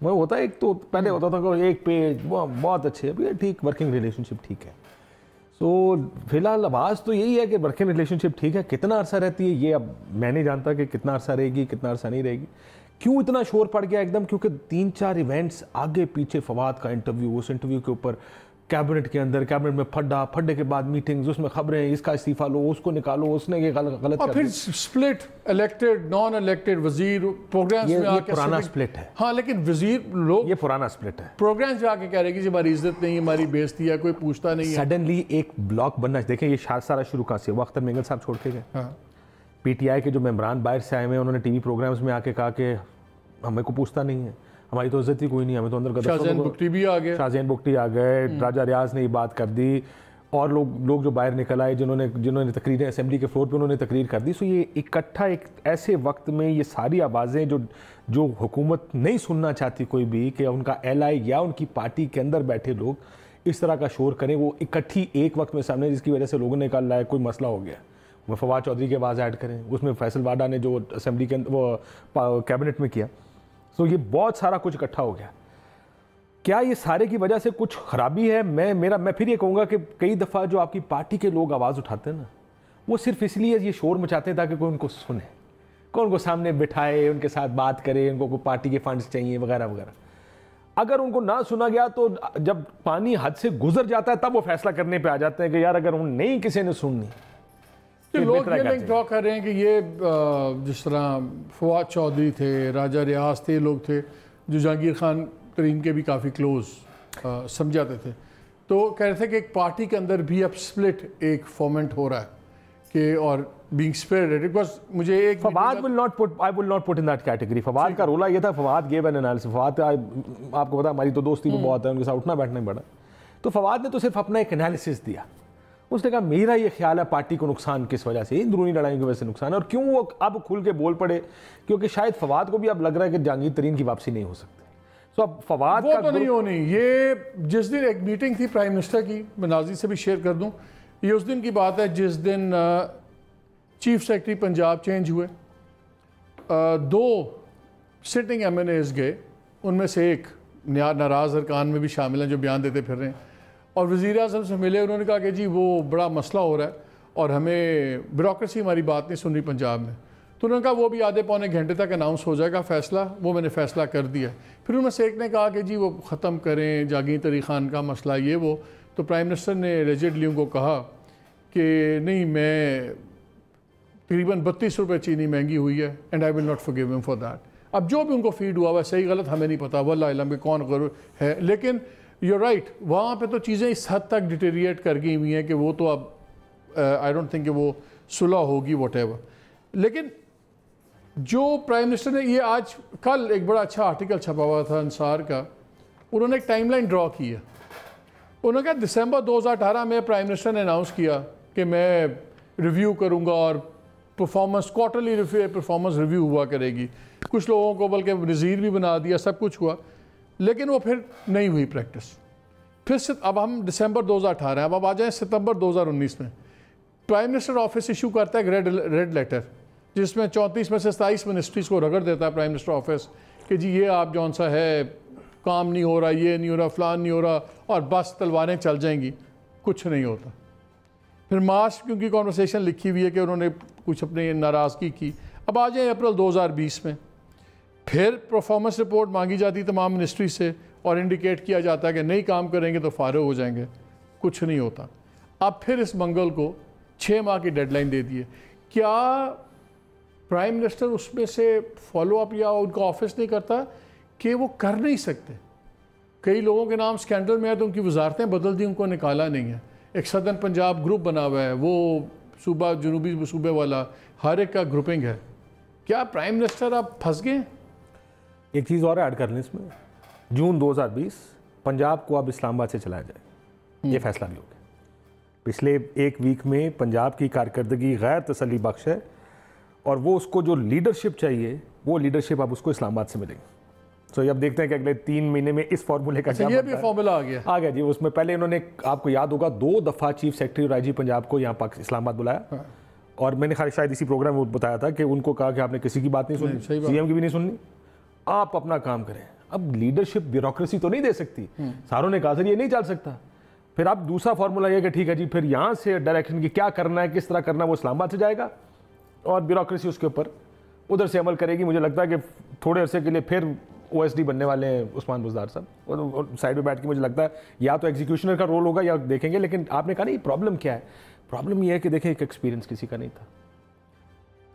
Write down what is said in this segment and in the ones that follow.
وہ ہوتا ہے ایک تو پہلے ہوتا تھا کہ ایک پیج وہ بہت اچھے ابھی ٹھیک ورکنگ ریلیشن شپ ٹھیک ہے. سو فی الحال آواز تو یہی ہے کہ ورکنگ ریلیشن شپ ٹھیک ہے. کتنا عرصہ رہتی ہے یہ اب میں نہیں جانتا کہ کتنا عرصہ رہے گی کتنا عرصہ نہیں رہے گی. کیوں اتنا شور پڑ گیا ایک دم؟ کیونکہ 3-4 ایونٹس آگے پیچھے فواد کا انٹرویو, اس انٹرویو کے اوپر کیبنٹ کے اندر کیبنٹ میں پھڈے کے بعد میٹنگز, اس میں خبریں اس کا استعفیٰ لو اس کو نکالو اس نے یہ غلط اور پھر سپلٹ الیکٹڈ نان الیکٹڈ وزیر پروگرامز میں آ کے پرانا سپلٹ ہے. ہاں لیکن وزیر لوگ یہ پرانا سپلٹ ہے. پروگرامز میں آ کے کہہ رہے ہیں کہ ہماری عزت نہیں ہماری بےزتی ہے کوئی پوچھتا نہیں ہے. سڈنلی ایک بلاک بننا دیکھیں یہ سارا شروع کہاں سے ہوا؟ اختر مینگل صاحب چھوڑ کے گئے. پی ٹی آئی کے جو ممبران باہر سے آئے ہوئے انہوں نے ٹی وی پروگرامز میں آ کے کہا کہ ہمیں کو پوچھتا نہیں ہے, ہماری تو عزت ہی کوئی نہیں, ہمیں تو اندر کا شاہزین بگٹی بھی آ گئے, شاہزین بگٹی آ گئے, راجہ ریاض نے یہ بات کر دی, اور لوگ جو باہر نکل آئے جنہوں نے تقریریں اسمبلی کے فلور پہ انہوں نے تقریر کر دی. سو یہ اکٹھا ایک ایسے وقت میں یہ ساری آوازیں جو حکومت نہیں سننا چاہتی کوئی بھی, کہ ان کا ایل آئی یا ان کی پارٹی کے اندر بیٹھے لوگ اس طرح کا شور کریں, وہ اکٹھی ایک وقت میں سامنے, جس کی وجہ سے لوگوں نے کہا لائے کوئی مسئلہ ہو گیا. وہ فواد چودھری کی آواز ایڈ کریں, اس میں فیصل واڈا نے جو اسمبلی کے اندر وہ کیبنٹ میں کیا. سو یہ بہت سارا کچھ اکٹھا ہو گیا. کیا یہ سارے کی وجہ سے کچھ خرابی ہے؟ میں پھر یہ کہوں گا کہ کئی دفعہ جو آپ کی پارٹی کے لوگ آواز اٹھاتے ہیں نا, وہ صرف اس لیے یہ شور مچاتے ہیں تاکہ کوئی ان کو سنے, کوئی ان کو سامنے بٹھائے, ان کے ساتھ بات کرے, ان کو کوئی پارٹی کے فنڈز چاہیے وغیرہ وغیرہ. اگر ان کو نہ سنا گیا تو جب پانی حد سے گزر جاتا ہے تب وہ فیصلہ کرنے پہ آ جاتے ہیں کہ یار اگر ہم نہیں کسی نے سننی. لوگ یہ لنک ڈرا کر رہے ہیں کہ یہ جس طرح فواد چودھری تھے, راجہ ریاض تھے, لوگ تھے جو جہانگیر خان ترین کے بھی کافی کلوز سمجھاتے تھے, تو کہہ رہے تھے کہ ایک پارٹی کے اندر بھی اب سپلٹ ایک فارمنٹ ہو رہا ہے کہ اور بینگ اسپیئرڈ. بیکاز مجھے ایک Fawad I will not put in that category. Fawad کا رولا یہ تھا, Fawad gave an analysis. Fawad آپ کو پتا ہماری تو دوستی بھی بہت ہے, ان کے ساتھ اٹھنا بیٹھنا پڑا. تو فواد نے تو صرف اپنا ایک انالیسس دیا. اس نے کہا میرا یہ خیال ہے پارٹی کو نقصان کس وجہ سے, اندرونی لڑائیوں کی وجہ سے نقصان ہے. اور کیوں وہ اب کھل کے بول پڑے؟ کیونکہ شاید فواد کو بھی اب لگ رہا ہے کہ جہانگیر ترین کی واپسی نہیں ہو سکتی. سو اب فواد وہ تو نہیں ہونی. یہ جس دن ایک میٹنگ تھی پرائم منسٹر کی, میں ناظرین سے بھی شیئر کر دوں, یہ اس دن کی بات ہے جس دن چیف سیکرٹری پنجاب چینج ہوئے. 2 سٹنگ ایم این ایز گئے, ان میں سے ایک ناراض ارکان میں بھی شامل ہیں جو بیان دیتے پھر رہے ہیں, اور وزیر اعظم سے ملے. انہوں نے کہا کہ جی وہ بڑا مسئلہ ہو رہا ہے اور ہمیں بیوروکریسی ہماری بات نہیں سن رہی پنجاب میں. تو انہوں نے کہا وہ بھی آدھے پونے گھنٹے تک اناؤنس ہو جائے گا فیصلہ, وہ میں نے فیصلہ کر دیا. پھر ان میں سے ایک نے کہا کہ جی وہ ختم کریں جہانگیر ترین خان کا مسئلہ یہ وہ. تو پرائم منسٹر نے ریجڈلی ان کو کہا کہ نہیں, میں تقریباً 32 روپے چینی مہنگی ہوئی ہے and I will not forgive ہم فار دیٹ. اب جو بھی ان کو فیڈ ہوا ہے صحیح غلط ہمیں نہیں پتا, واللہ علم کہ کون غرور ہے, لیکن یو رائٹ وہاں پہ تو چیزیں اس حد تک ڈیٹیریٹ کر گئی ہوئی ہیں کہ وہ تو اب آئی ڈونٹ تھنک کہ وہ صلح ہوگی واٹ ایور. لیکن جو پرائم منسٹر نے یہ آج کل ایک بڑا اچھا آرٹیکل چھپا ہوا تھا انصار کا, انہوں نے ایک ٹائم لائن ڈرا کی ہے. انہوں نے کہا دسمبر 2018 میں پرائم منسٹر نے اناؤنس کیا کہ میں ریویو کروں گا اور پرفارمنس کوارٹرلی پرفارمنس ریویو ہوا کرے گی. کچھ لوگوں کو بلکہ نظیر بھی بنا دیا, سب کچھ ہوا, لیکن وہ پھر نہیں ہوئی پریکٹس. پھر اب ہم دسمبر 2018 اب آ جائیں ستمبر 2019 میں پرائم منسٹر آفس ایشو کرتا ہے ایک ریڈ لیٹر جس میں 34 میں سے 27 منسٹریز کو رگڑ دیتا ہے پرائم منسٹر آفس کہ جی یہ آپ جون سا ہے کام نہیں ہو رہا, یہ نہیں ہو رہا, فلان نہیں ہو رہا, اور بس تلواریں چل جائیں گی, کچھ نہیں ہوتا. پھر مارچ کیونکہ کانورسیشن لکھی ہوئی ہے کہ انہوں نے کچھ اپنی ناراضگی کی. اب آ جائیں اپریل 2020 میں پھر پرفارمنس رپورٹ مانگی جاتی تمام منسٹری سے اور انڈیکیٹ کیا جاتا ہے کہ نہیں کام کریں گے تو فارغ ہو جائیں گے, کچھ نہیں ہوتا. اب پھر اس منگل کو 6 ماہ کی ڈیڈ لائن دے دی ہے. کیا پرائم منسٹر اس میں سے فالو اپ یا ان کا آفس نہیں کرتا کہ وہ کر نہیں سکتے؟ کئی لوگوں کے نام سکینڈل میں ہے تو ان کی وزارتیں بدل دی, ان کو نکالا نہیں ہے. ایک سدرن پنجاب گروپ بنا ہوا ہے, وہ صوبہ جنوبی صوبے والا, ہر ایک کا گروپنگ ہے. کیا پرائم منسٹر اب پھنس گئے؟ ایک چیز اور ایڈ کر لیں اس میں, جون 2020 پنجاب کو اب اسلام آباد سے چلایا جائے, یہ فیصلہ بھی ہو گیا. پچھلے ایک ویک میں پنجاب کی کارکردگی غیر تسلی بخش ہے, اور وہ اس کو جو لیڈرشپ چاہیے وہ لیڈرشپ اب اس کو اسلام آباد سے ملے گی. سو اب دیکھتے ہیں کہ اگلے 3 مہینے میں اس فارمولے کا کیا یہ بھی فارمولا آ گیا جی. اس میں پہلے انہوں نے, آپ کو یاد ہوگا 2 دفعہ چیف سیکرٹری اور آئی جی پنجاب کو یہاں اسلام آباد بلایا, اور میں نے شاید اسی پروگرام میں بتایا تھا کہ ان کو کہا کہ آپ نے کسی کی بات نہیں سنی, سی ایم کی بھی نہیں سننی, آپ اپنا کام کریں, اب لیڈرشپ بیوروکریسی تو نہیں دے سکتی, ساروں نے کہا سر یہ نہیں چل سکتا. پھر اب دوسرا فارمولا یہ کہ ٹھیک ہے جی پھر یہاں سے ڈائریکشن کی کیا کرنا ہے, کس طرح کرنا ہے, وہ اسلام آباد سے جائے گا اور بیوروکریسی اس کے اوپر ادھر سے عمل کرے گی. مجھے لگتا ہے کہ تھوڑے عرصے کے لیے پھر او ایس ڈی بننے والے ہیں عثمان بزدار صاحب, اور سائڈ پہ بیٹھ کے مجھے لگتا ہے یا تو ایگزیکیوشنر کا رول ہوگا یا دیکھیں گے. لیکن آپ نے کہا نہیں پرابلم کیا ہے, پرابلم یہ ہے کہ دیکھیں ایک ایکسپیرینس کسی کا نہیں تھا,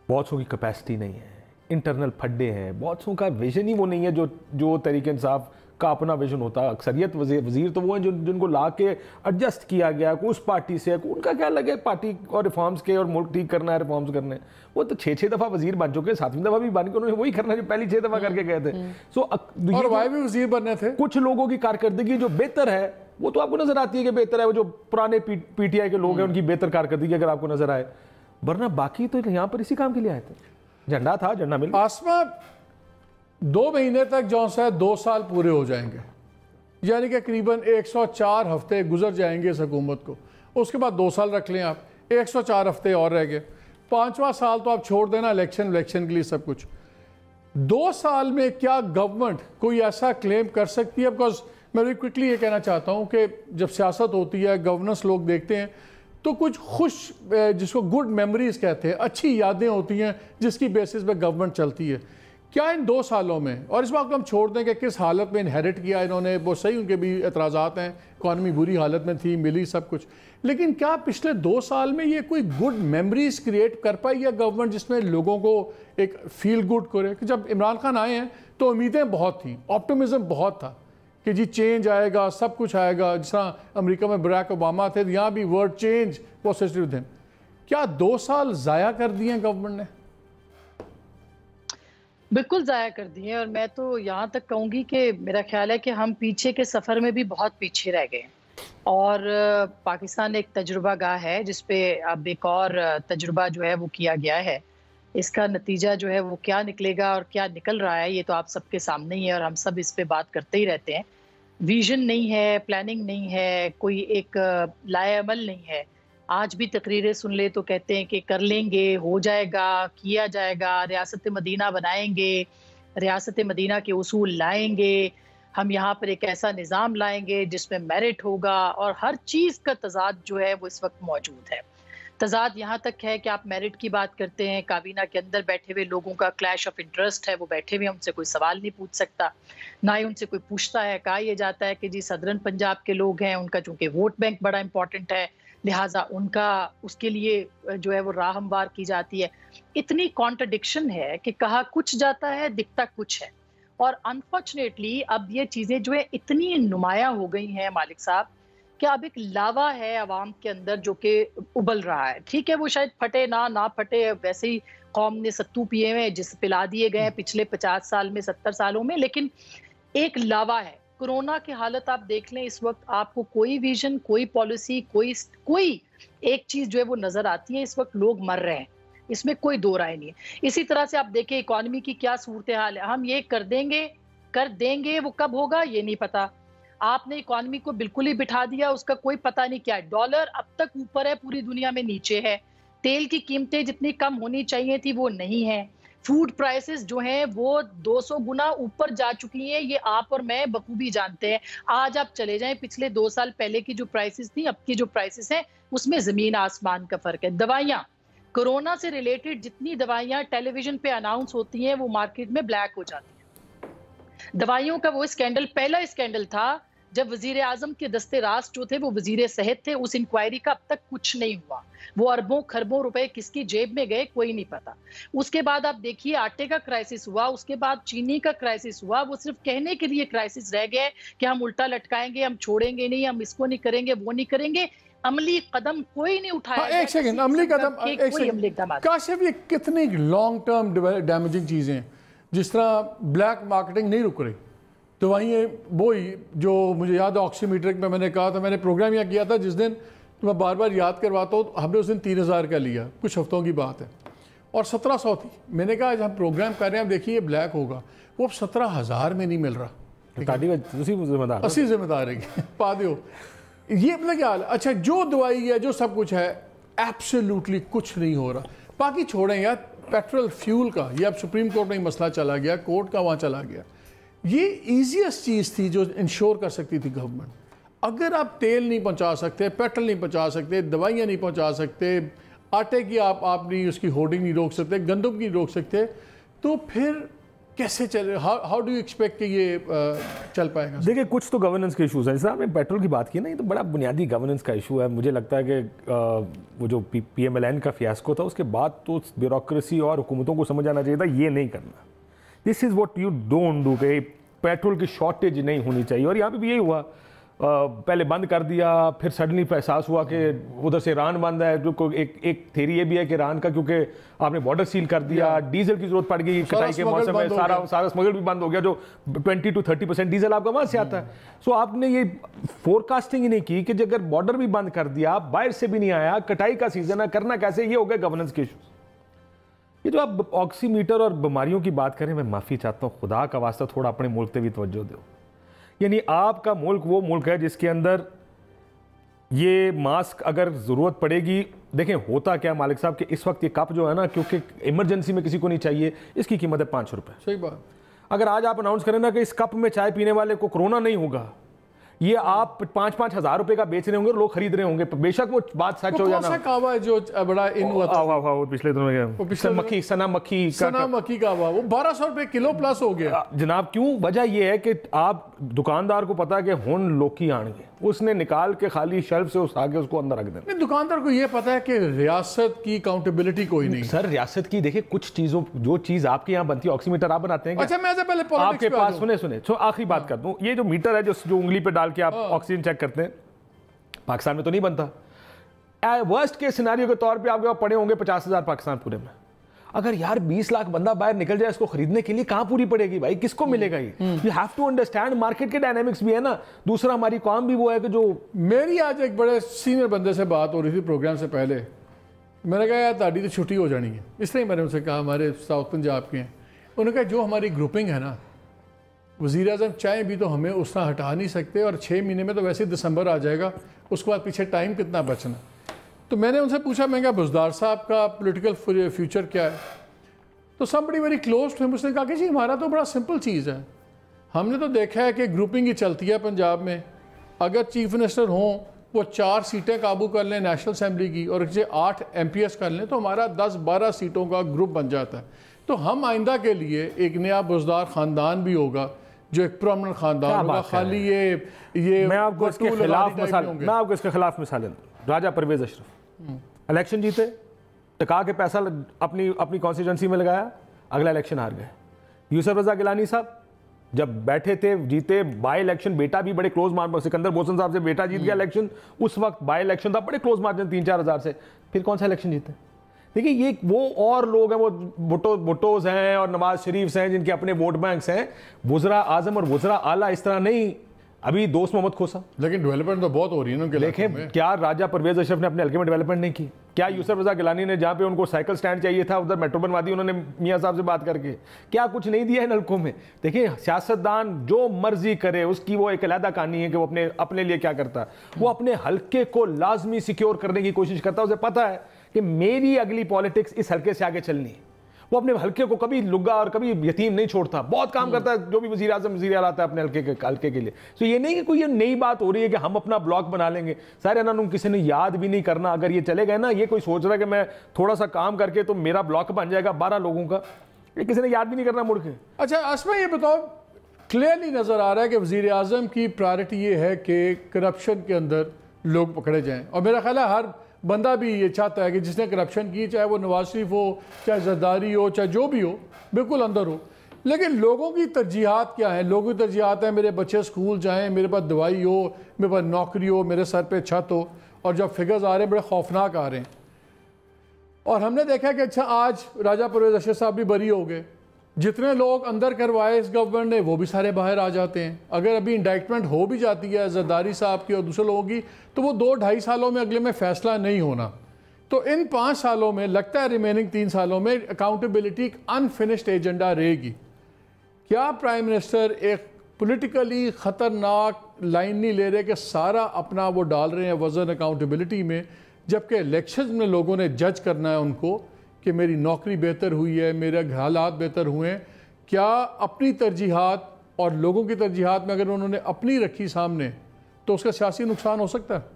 بہت سو کی کیپیسٹی نہیں ہے, انٹرنل پھڈے ہیں, بہت سو کا ویژن ہی وہ نہیں ہے جو تحریک انصاف کا اپنا ویژن ہوتا. اکثریت وزیر تو وہ ہیں جن کو لا کے ایڈجسٹ کیا گیا, کوئی اس پارٹی سے, ان کا کیا لگے پارٹی اور ریفارمز کے اور ملک ٹھیک کرنا ہے, ریفارمز کرنے. وہ تو 6 دفعہ وزیر بن چکے, 7ویں دفعہ بھی بن کے انہوں نے وہی کرنا جو پہلی 6 دفعہ کر کے گئے تھے. اور وہ بھی وزیر بننے تھے. کچھ لوگوں کی کارکردگی جو بہتر ہے وہ تو آپ کو نظر آتی ہے کہ بہتر ہے, وہ جو پرانے پی ٹی آئی کے لوگ ہیں ان کی بہتر کارکردگی اگر آپ کو نظر آئے, ورنہ باقی تو یہاں پر اسی کام کے لیے آئے تھے. جھنڈا تھا, جھنڈا مل. آسما 2 مہینے تک جو ہے 2 سال پورے ہو جائیں گے, یعنی کہ قریباً 104 ہفتے گزر جائیں گے اس حکومت کو. اس کے بعد 2 سال رکھ لیں آپ, 104 ہفتے اور رہ گئے. 5واں سال تو آپ چھوڑ دینا الیکشن کے لیے سب کچھ. 2 سال میں کیا گورنمنٹ کوئی ایسا کلیم کر سکتی ہے؟ بیکاز میں بھی کوئکلی یہ کہنا چاہتا ہوں کہ جب سیاست ہوتی ہے, گورننس لوگ دیکھتے ہیں تو کچھ خوش, جس کو گڈ میموریز کہتے ہیں, اچھی یادیں ہوتی ہیں جس کی بیسس پہ گورنمنٹ چلتی ہے. کیا ان 2 سالوں میں, اور اس وقت ہم چھوڑ دیں کہ کس حالت میں انہیریٹ کیا انہوں نے, وہ صحیح ان کے بھی اعتراضات ہیں, اکانومی بری حالت میں تھی, ملی سب کچھ, لیکن کیا پچھلے 2 سال میں یہ کوئی گڈ میموریز کریٹ کر پائی ہے گورنمنٹ جس میں لوگوں کو ایک فیل گڈ کرے؟ کہ جب عمران خان آئے ہیں تو امیدیں بہت تھیں, آپٹیمزم بہت تھا کہ جی چینج آئے گا, سب کچھ آئے گا. جس طرح امریکہ میں براک اوباما تھے, یہاں بھی ورڈ چینج پوزیٹیو تھے. کیا 2 سال ضائع کر دیے ہیں گورنمنٹ نے؟ بالکل ضائع کر دیے, اور میں تو یہاں تک کہوں گی کہ میرا خیال ہے کہ ہم پیچھے کے سفر میں بھی بہت پیچھے رہ گئے. اور پاکستان ایک تجربہ گاہ ہے جس پہ اب ایک اور تجربہ جو ہے وہ کیا گیا ہے. اس کا نتیجہ جو ہے وہ کیا نکلے گا اور کیا نکل رہا ہے یہ تو آپ سب کے سامنے ہی ہے, اور ہم سب اس پہ بات کرتے ہی رہتے ہیں. ویژن نہیں ہے, پلاننگ نہیں ہے, کوئی ایک لائے عمل نہیں ہے. آج بھی تقریریں سن لے تو کہتے ہیں کہ کر لیں گے, ہو جائے گا, کیا جائے گا, ریاست مدینہ بنائیں گے, ریاست مدینہ کے اصول لائیں گے, ہم یہاں پر ایک ایسا نظام لائیں گے جس میں میرٹ ہوگا, اور ہر چیز کا تضاد جو ہے وہ اس وقت موجود ہے. تضاد یہاں تک ہے کہ آپ میرٹ کی بات کرتے ہیں, کابینہ کے اندر بیٹھے ہوئے لوگوں کا کلیش آف انٹرسٹ ہے, وہ بیٹھے ہوئے ان سے کوئی سوال نہیں پوچھ سکتا, نہ ہی ان سے کوئی پوچھتا ہے. کہا یہ جاتا ہے کہ جی صدرن پنجاب کے لوگ ہیں, ان کا چونکہ ووٹ بینک بڑا امپورٹنٹ ہے, لہٰذا ان کا اس کے لیے جو ہے وہ راہ ہموار کی جاتی ہے. اتنی کانٹرڈکشن ہے کہ کہا کچھ جاتا ہے, دکھتا کچھ ہے. اور انفارچونیٹلی اب یہ چیزیں جو ہے اتنی نمایاں ہو گئی ہیں مالک صاحب کہ اب ایک لاوا ہے عوام کے اندر جو کہ ابل رہا ہے. ٹھیک ہے وہ شاید پھٹے نہ پھٹے, ویسے ہی قوم نے ستو پیے ہوئے جس پلا دیے گئے پچھلے 50 سال میں 70 سالوں میں, لیکن ایک لاوا ہے. کورونا کی حالت آپ دیکھ لیں, اس وقت آپ کو کوئی ویژن, کوئی پالیسی, کوئی ایک چیز جو ہے وہ نظر آتی ہے. اس وقت لوگ مر رہے ہیں, اس میں کوئی دو رائے نہیں ہے. اسی طرح سے آپ دیکھیں اکانومی کی کیا صورتحال ہے. ہم یہ کر دیں گے, وہ کب ہوگا یہ نہیں پتا. آپ نے اکانومی کو بالکل ہی بٹھا دیا, اس کا کوئی پتہ نہیں کیا ہے. ڈالر اب تک اوپر ہے, پوری دنیا میں نیچے ہے. تیل کی قیمتیں جتنی کم ہونی چاہیے تھی وہ نہیں ہیں. فوڈ پرائسز جو ہیں وہ 200 گنا اوپر جا چکی ہیں, یہ آپ اور میں بخوبی جانتے ہیں. آج آپ چلے جائیں پچھلے 2 سال پہلے کی جو پرائسز تھی, اب کی جو پرائسز ہیں اس میں زمین آسمان کا فرق ہے. دوائیاں, کورونا سے ریلیٹڈ جتنی دوائیاں ٹیلی ویژن پہ اناؤنس ہوتی ہیں وہ مارکیٹ میں بلیک ہو جاتی ہیں. دوائیوں کا وہ اسکینڈل پہلا اسکینڈل تھا جب وزیر اعظم کے دستے راست جو تھے وہ وزیر صحت تھے. اس انکوائری کا اب تک کچھ نہیں ہوا. وہ اربوں خربوں روپے کس کی جیب میں گئے کوئی نہیں پتا. اس کے بعد آپ دیکھیے آٹے کا کرائسس ہوا, اس کے بعد چینی کا کرائسس ہوا. وہ صرف کہنے کے لیے کرائسس رہ گئے کہ ہم الٹا لٹکائیں گے, ہم چھوڑیں گے نہیں, ہم اس کو نہیں کریں گے, وہ نہیں کریں گے. عملی قدم کوئی نہیں اٹھایا. ایک سیکنڈ, عملی قدم کاشف, یہ کتنی لانگ ٹرم ڈیمیجنگ چیزیں, جس طرح بلیک مارکیٹنگ نہیں رک رہی. دوائیاں وہی جو مجھے یاد ہے آکسی میٹرک میں نے کہا تھا, میں نے پروگرام یہ کیا تھا جس دن میں بار بار یاد کرواتا ہوں, ہم نے اس دن 3000 کا لیا, کچھ ہفتوں کی بات ہے, اور 1700 تھی. میں نے کہا آج ہم پروگرام کر رہے ہیں, دیکھیے یہ بلیک ہوگا, وہ اب 17000 میں نہیں مل رہا. 80 ذمہ دار ہے پا دیو. یہ مطلب کیا حال ہے. اچھا جو دوائی ہے جو سب کچھ ہے ایبسلیوٹلی کچھ نہیں ہو رہا. باقی چھوڑیں یار پیٹرول فیول کا, یہ اب سپریم کورٹ میں مسئلہ چلا گیا, کورٹ کا وہاں چلا گیا. یہ ایزیسٹ چیز تھی جو انشور کر سکتی تھی گورنمنٹ. اگر آپ تیل نہیں پہنچا سکتے, پیٹرول نہیں پہنچا سکتے, دوائیاں نہیں پہنچا سکتے, آٹے کی آپ نہیں اس کی ہورڈنگ نہیں روک سکتے, گندم کی نہیں روک سکتے, تو پھر کیسے چلے؟ ہاؤ ڈو یو ایکسپیکٹ کہ یہ چل پائے گا؟ دیکھیں کچھ تو گورننس کے ایشوز ہیں. جیسے آپ نے پیٹرول کی بات کی نا, یہ تو بڑا بنیادی گورننس کا ایشو ہے. مجھے لگتا ہے کہ وہ جو پی ایم ایل این کا فیاسکو تھا اس کے بعد تو بیوروکریسی اور حکومتوں کو سمجھ آنا چاہیے تھا یہ نہیں کرنا. This is what you don't do, کہ پیٹرول کی شارٹیج نہیں ہونی چاہیے. اور یہاں پہ بھی یہی ہوا, پہلے بند کر دیا, پھر سڈنلی احساس ہوا کہ ادھر سے ایران بند ہے. جو ایک تھیری یہ بھی ہے کہ ایران کا, کیونکہ آپ نے بارڈر سیل کر دیا, ڈیزل کی ضرورت پڑ گئی کٹائی کے موسم میں, سارا اسمگل بھی بند ہو گیا, جو 20 to 30% ڈیزل آپ کا وہاں سے آتا ہے. سو آپ نے یہ فورکاسٹنگ ہی نہیں کی کہ اگر بارڈر بھی بند کر دیا, باہر سے بھی نہیں آیا, کٹائی کا سیزن ہے, کرنا کیسے؟ یہ ہو گئے گورننس کے ایشوز. یہ جو آپ آکسی میٹر اور بیماریوں کی بات کریں, میں معافی چاہتا ہوں, خدا کا واسطہ تھوڑا اپنے ملک پہ بھی توجہ دو. یعنی آپ کا ملک وہ ملک ہے جس کے اندر یہ ماسک اگر ضرورت پڑے گی, دیکھیں ہوتا کیا مالک صاحب کہ اس وقت یہ کپ جو ہے نا, کیونکہ ایمرجنسی میں کسی کو نہیں چاہیے, اس کی قیمت ہے 5 روپے. صحیح بات. اگر آج آپ اناؤنس کریں نا کہ اس کپ میں چائے پینے والے کو کرونا نہیں ہوگا, یہ آپ 5-5 ہزار روپے کا بیچ رہے ہوں گے اور لوگ خرید رہے ہوں گے. بے شک وہ بات سچ ہو جانا. کون سا کہوا ہے جو بڑا ان ہوا تھا پچھلے دنوں میں, سنا مکھی کا ہوا, وہ 1200 روپے کلو پلس ہو گیا جناب. کیوں؟ وجہ یہ ہے کہ آپ دکاندار کو پتا کہ ہون لوکی آن گے, اس نے نکال کے خالی شیلف سے اٹھا کے اس کو اندر رکھ دینا. دکاندار کو یہ پتا ہے کہ ریاست کی اکاؤنٹیبلٹی کوئی نہیں. سر ریاست کی دیکھیں کچھ چیزوں, جو چیز آپ کے یہاں بنتی ہے, آکسی میٹر آپ بناتے ہیں. اچھا میں پہلے آپ کے پاس سنیں آخری بات کر دوں, یہ جو میٹر ہے جو انگلی پہ ڈال کے آپ آکسیجن چیک کرتے ہیں, پاکستان میں تو نہیں بنتا. ورسٹ کے سیناریو کے طور پہ آپ کے پاس پڑے ہوں گے 50,000 پاکستان پورے میں. اگر یار 20 لاکھ بندہ باہر نکل جائے اس کو خریدنے کے لیے, کہاں پوری پڑے گی بھائی؟ کس کو ملے گا یہ؟ You have to understand market کے ڈائنامکس بھی ہے نا. دوسرا ہماری کام بھی وہ ہے کہ جو میری آج ایک بڑے سینئر بندے سے بات ہو رہی تھی پروگرام سے پہلے, میں نے کہا یار تاڑی تو چھٹی ہو جانی ہے. اس طرح میں نے ان سے کہا, ہمارے ساؤتھ پنجاب کے ہیں, انہوں نے کہا جو ہماری گروپنگ ہے نا, وزیر اعظم چاہیں بھی تو ہمیں اس طرح ہٹا نہیں سکتے, اور 6 مہینے میں تو ویسے دسمبر آ جائے گا, اس کے بعد پیچھے ٹائم کتنا بچنا. تو میں نے ان سے پوچھا, میں کہا بزدار صاحب کا پولیٹیکل فیوچر کیا ہے؟ تو somebody very close to him, اس نے کہا کہ جی ہمارا تو بڑا سمپل چیز ہے, ہم نے تو دیکھا ہے کہ گروپنگ ہی چلتی ہے پنجاب میں. اگر چیف منسٹر ہوں وہ 4 سیٹیں قابو کر لیں نیشنل اسمبلی کی, اور 8 MPS کر لیں, تو ہمارا 10-12 سیٹوں کا گروپ بن جاتا ہے. تو ہم آئندہ کے لیے ایک نیا بزدار خاندان بھی ہوگا, جو ایک پرامننٹ خاندان ہوگا. خالی یہ میں آپ کو اس کے خلاف مثالیں دوں. راجہ پرویز اشرف الیکشن جیتے, ٹکا کے پیسہ اپنی کانسٹیٹوئنسی میں لگایا, اگلا الیکشن ہار گئے. یوسف رضا گیلانی صاحب جب بیٹھے تھے, جیتے, بائی الیکشن, بیٹا بھی بڑے کلوز مارجن, سکندر بوسن صاحب سے بیٹا جیت گیا الیکشن, اس وقت بائی الیکشن تھا, بڑے کلوز مارجن 3-4 ہزار سے, پھر کون سا الیکشن جیتے؟ دیکھیں یہ وہ اور لوگ ہیں, وہ بھٹوز ہیں اور نواز شریف ہیں جن کے اپنے ووٹ بینکس ہیں. وزراء اعظم اور وزراء اعلیٰ اس طرح نہیں. ابھی دوست محمد کھوسا, لیکن ڈیولپمنٹ تو بہت ہو رہی ہے نا. دیکھیں کیا راجہ پرویز اشرف نے اپنے حلقے میں ڈیولپمنٹ نہیں کی؟ کیا یوسف رضا گیلانی نے جہاں پہ ان کو سائیکل سٹینڈ چاہیے تھا ادھر میٹرو بنوا دی انہوں نے میاں صاحب سے بات کر کے؟ کیا کچھ نہیں دیا ہے حلقوں میں؟ دیکھیں سیاستدان جو مرضی کرے, اس کی وہ ایک علیحدہ کہانی ہے کہ وہ اپنے لیے کیا کرتا ہے. وہ اپنے حلقے کو لازمی سیکیور کرنے کی کوشش کرتا ہے. اسے پتا ہے کہ میری اگلی پالیٹکس اس حلقے سے آگے چلنی ہے. وہ اپنے حلقے کو کبھی لگا اور کبھی یتیم نہیں چھوڑتا. بہت کام کرتا ہے جو بھی وزیر اعظم وزیر اعلیٰ آتا ہے اپنے حلقے کے لیے. تو یہ نہیں کہ کوئی یہ نئی بات ہو رہی ہے کہ ہم اپنا بلاک بنا لیں گے. سارے انہوں کسی نے یاد بھی نہیں کرنا. اگر یہ چلے گئے نا, یہ کوئی سوچ رہا ہے کہ میں تھوڑا سا کام کر کے تو میرا بلاک بن جائے گا 12 لوگوں کا, یہ کسی نے یاد بھی نہیں کرنا مڑ کے. اچھا اسماء یہ بتاؤ, کلیئرلی نظر آ رہا ہے کہ وزیر اعظم کی پرائرٹی یہ ہے کہ کرپشن کے اندر لوگ پکڑے جائیں, اور میرا خیال ہے ہر بندہ بھی یہ چاہتا ہے کہ جس نے کرپشن کی, چاہے وہ نواز شریف ہو, چاہے زرداری ہو, چاہے جو بھی ہو, بالکل اندر ہو. لیکن لوگوں کی ترجیحات کیا ہیں؟ لوگوں کی ترجیحات ہیں میرے بچے اسکول جائیں, میرے پاس دوائی ہو, میرے پاس نوکری ہو, میرے سر پہ چھت ہو. اور جب فگرز آ رہے ہیں بڑے خوفناک آ رہے ہیں. اور ہم نے دیکھا کہ اچھا آج راجہ پرویز اشرف صاحب بھی بری ہو گئے. جتنے لوگ اندر کروائے اس گورنمنٹ نے وہ بھی سارے باہر آ جاتے ہیں. اگر ابھی انڈائکٹمنٹ ہو بھی جاتی ہے زرداری صاحب کی اور دوسرے لوگوں کی, تو وہ 2-2.5 سالوں میں اگلے میں فیصلہ نہیں ہونا. تو ان 5 سالوں میں لگتا ہے ریمیننگ 3 سالوں میں اکاؤنٹیبلٹی ایک انفنشڈ ایجنڈا رہے گی. کیا پرائم منسٹر ایک پولیٹیکلی خطرناک لائن نہیں لے رہے کہ سارا اپنا وہ ڈال رہے ہیں وزن اکاؤنٹیبلٹی میں, جبکہ الیکشن میں لوگوں نے جج کرنا ہے ان کو کہ میری نوکری بہتر ہوئی ہے, میرے حالات بہتر ہوئے ہیں. کیا اپنی ترجیحات اور لوگوں کی ترجیحات میں اگر انہوں نے اپنی رکھی سامنے تو اس کا سیاسی نقصان ہو سکتا ہے؟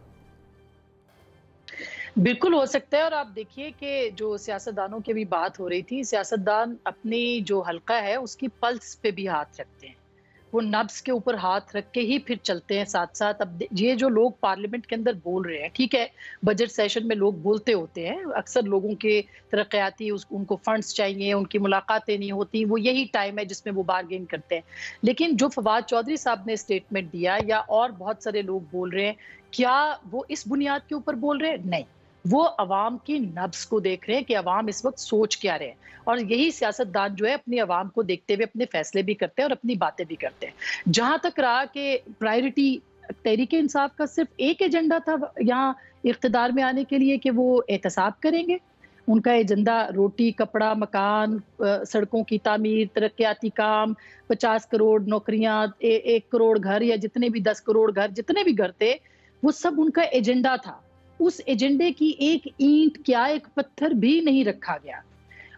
بالکل ہو سکتا ہے. اور آپ دیکھیے کہ جو سیاستدانوں کی بھی بات ہو رہی تھی، سیاستدان اپنی جو حلقہ ہے اس کی پلس پہ بھی ہاتھ رکھتے ہیں، وہ نبض کے اوپر ہاتھ رکھ کے ہی پھر چلتے ہیں ساتھ ساتھ. اب یہ جو لوگ پارلیمنٹ کے اندر بول رہے ہیں، ٹھیک ہے بجٹ سیشن میں لوگ بولتے ہوتے ہیں، اکثر لوگوں کے ترقیاتی ان کو فنڈز چاہیے، ان کی ملاقاتیں نہیں ہوتی، وہ یہی ٹائم ہے جس میں وہ بارگین کرتے ہیں. لیکن جو فواد چودھری صاحب نے اسٹیٹمنٹ دیا یا اور بہت سارے لوگ بول رہے ہیں، کیا وہ اس بنیاد کے اوپر بول رہے ہیں؟ نہیں، وہ عوام کی نبض کو دیکھ رہے ہیں کہ عوام اس وقت سوچ کیا رہے ہیں. اور یہی سیاستدان جو ہے اپنی عوام کو دیکھتے ہوئے اپنے فیصلے بھی کرتے ہیں اور اپنی باتیں بھی کرتے ہیں. جہاں تک رہا کہ پرائیورٹی تحریک انصاف کا صرف ایک ایجنڈا تھا یہاں اقتدار میں آنے کے لیے کہ وہ احتساب کریں گے. ان کا ایجنڈا روٹی، کپڑا، مکان، سڑکوں کی تعمیر، ترقیاتی کام، 50 کروڑ نوکریاں، 1 کروڑ گھر یا جتنے بھی 10 کروڑ گھر، جتنے بھی گھر تھے وہ سب ان کا ایجنڈا تھا. اس ایجنڈے کی ایک اینٹ کیا ایک پتھر بھی نہیں رکھا گیا.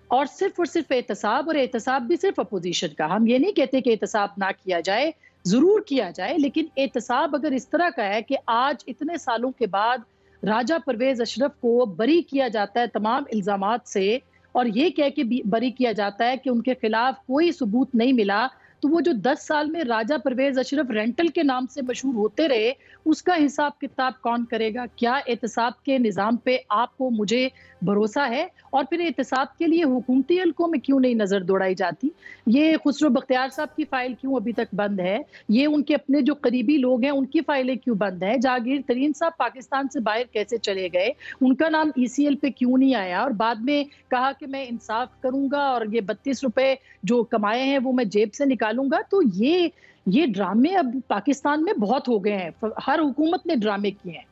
اور صرف احتساب، اور احتساب بھی صرف اپوزیشن کا. ہم یہ نہیں کہتے کہ احتساب نہ کیا جائے، ضرور کیا جائے، لیکن احتساب اگر اس طرح کا ہے کہ آج اتنے سالوں کے بعد راجہ پرویز اشرف کو بری کیا جاتا ہے تمام الزامات سے، اور یہ کہہ کے بری کیا جاتا ہے کہ ان کے خلاف کوئی ثبوت نہیں ملا، تو وہ جو 10 سال میں راجہ پرویز اشرف رینٹل کے نام سے مشہور ہوتے رہے، اس کا حساب کتاب کون کرے گا؟ کیا احتساب کے نظام پہ آپ کو مجھے بھروسہ ہے؟ اور پھر احتساب کے لیے حکومتی حلقوں میں کیوں نہیں نظر دوڑائی جاتی؟ یہ خسرو بختیار صاحب کی فائل کیوں ابھی تک بند ہے؟ یہ ان کے اپنے جو قریبی لوگ ہیں ان کی فائلیں کیوں بند ہیں؟ جہانگیر ترین صاحب پاکستان سے باہر کیسے چلے گئے؟ ان کا نام ECL پہ کیوں نہیں آیا؟ اور بعد میں کہا کہ میں انصاف کروں گا اور یہ 32 روپے جو کمائے ہیں وہ میں جیب سے نکالوں گا. تو یہ ڈرامے اب پاکستان میں بہت ہو گئے ہیں، ہر حکومت نے ڈرامے کیے ہیں.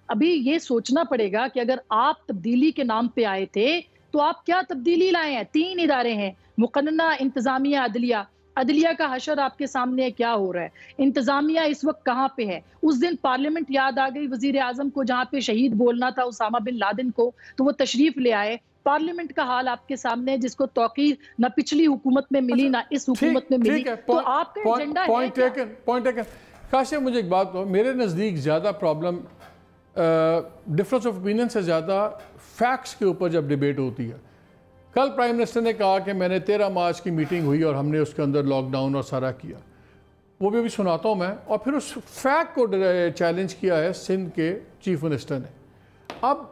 ابھی یہ سوچنا پڑے گا کہ اگر آپ تبدیلی کے نام پہ آئے تھے تو آپ کیا تبدیلی لائے ہیں؟ 3 ادارے ہیں، مقننہ، انتظامیہ، عدلیہ. عدلیہ کا حشر آپ کے سامنے کیا ہو رہا ہے؟ انتظامیہ اس وقت کہاں پہ ہے؟ اس دن پارلیمنٹ یاد آ گئی وزیر اعظم کو، جہاں پہ شہید بولنا تھا اسامہ بن لادن کو، تو وہ تشریف لے آئے. پارلیمنٹ کا حال آپ کے سامنے ہے جس کو توقیر نہ پچھلی حکومت میں ملی نہ اس حکومت میں ملی. تو آپ کا ایجنڈا ہے کیا؟ Point taken. کاشف مجھے ایک بات کہو، میرے نزدیک زیادہ پرابلم ڈفرنس آف اوپینین سے زیادہ فیکٹس کے اوپر جب ڈیبیٹ ہوتی ہے. کل پرائم منسٹر نے کہا کہ میں نے 13 مارچ کی میٹنگ ہوئی اور ہم نے اس کے اندر لاک ڈاؤن اور سارا کیا. وہ بھی سناتا ہوں میں. اور پھر اس فیکٹ کو چیلنج کیا ہے سندھ کے چیف منسٹر نے. اب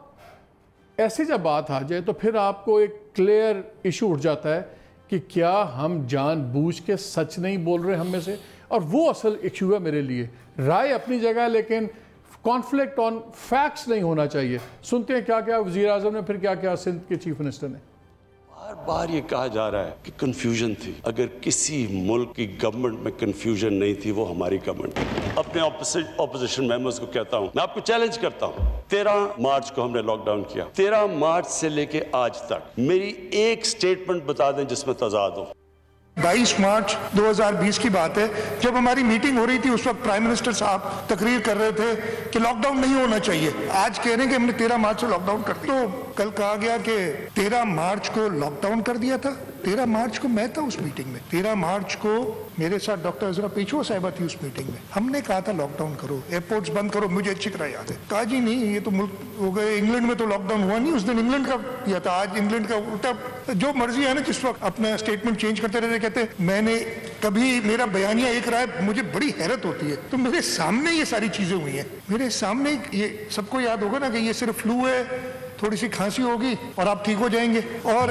ایسی جب بات آ جائے تو پھر آپ کو ایک کلیئر ایشو اٹھ جاتا ہے کہ کیا ہم جان بوجھ کے سچ نہیں بول رہے ہم میں سے؟ اور وہ اصل ایشو ہے میرے لیے. رائے اپنی جگہ ہے لیکن کانفلکٹ آن فیکٹس نہیں ہونا چاہیے. سنتے ہیں کیا کیا وزیر اعظم نے، پھر کیا کیا سندھ کے چیف منسٹر نے. بار بار یہ کہا جا رہا ہے کہ کنفیوژن تھی. اگر کسی ملک کی گورنمنٹ میں کنفیوژن نہیں تھی وہ ہماری گورنمنٹ. اپنے اپوزیشن ممبرز کو کہتا ہوں، میں آپ کو چیلنج کرتا ہوں، 13 مارچ کو ہم نے لاک ڈاؤن کیا. 13 مارچ سے لے کے آج تک میری ایک سٹیٹمنٹ بتا دیں جس میں تضاد ہو. 22 مارچ 2020 کی بات ہے، جب ہماری میٹنگ ہو رہی تھی اس وقت پرائم منسٹر صاحب تقریر کر رہے تھے کہ لاک ڈاؤن نہیں ہونا چاہیے. آج کہہ رہے ہیں کہ ہم نے 13 مارچ سے لاک ڈاؤن کر دیا. تو کل کہا گیا کہ 13 مارچ کو لاک ڈاؤن کر دیا تھا. 13 مارچ کو میں تھا اس میٹنگ میں. 13 مارچ کو میرے ساتھ ڈاکٹر عزرا پیچھو صاحبہ تھی اس میٹنگ میں. ہم نے کہا تھا لاک ڈاؤن کرو، ایئرپورٹس بند کرو. مجھے اچھی طرح یاد ہے. کہا جی نہیں یہ تو ملک ہو گئے، انگلینڈ میں تو لاک ڈاؤن ہوا نہیں. اس دن انگلینڈ کا کیا تھا، آج انگلینڈ کا الٹا. جو مرضی ہے نا، جس وقت اپنا اسٹیٹمنٹ چینج کرتے رہتے. کہتے میں نے کبھی میرا بیانیہ ایک رہا ہے. مجھے بڑی حیرت ہوتی ہے. تو میرے سامنے یہ ساری چیزیں ہوئی ہیں، میرے سامنے. یہ سب کو یاد ہوگا نا کہ یہ صرف فلو ہے، تھوڑی سی کھانسی ہوگی اور آپ ٹھیک ہو جائیں گے. اور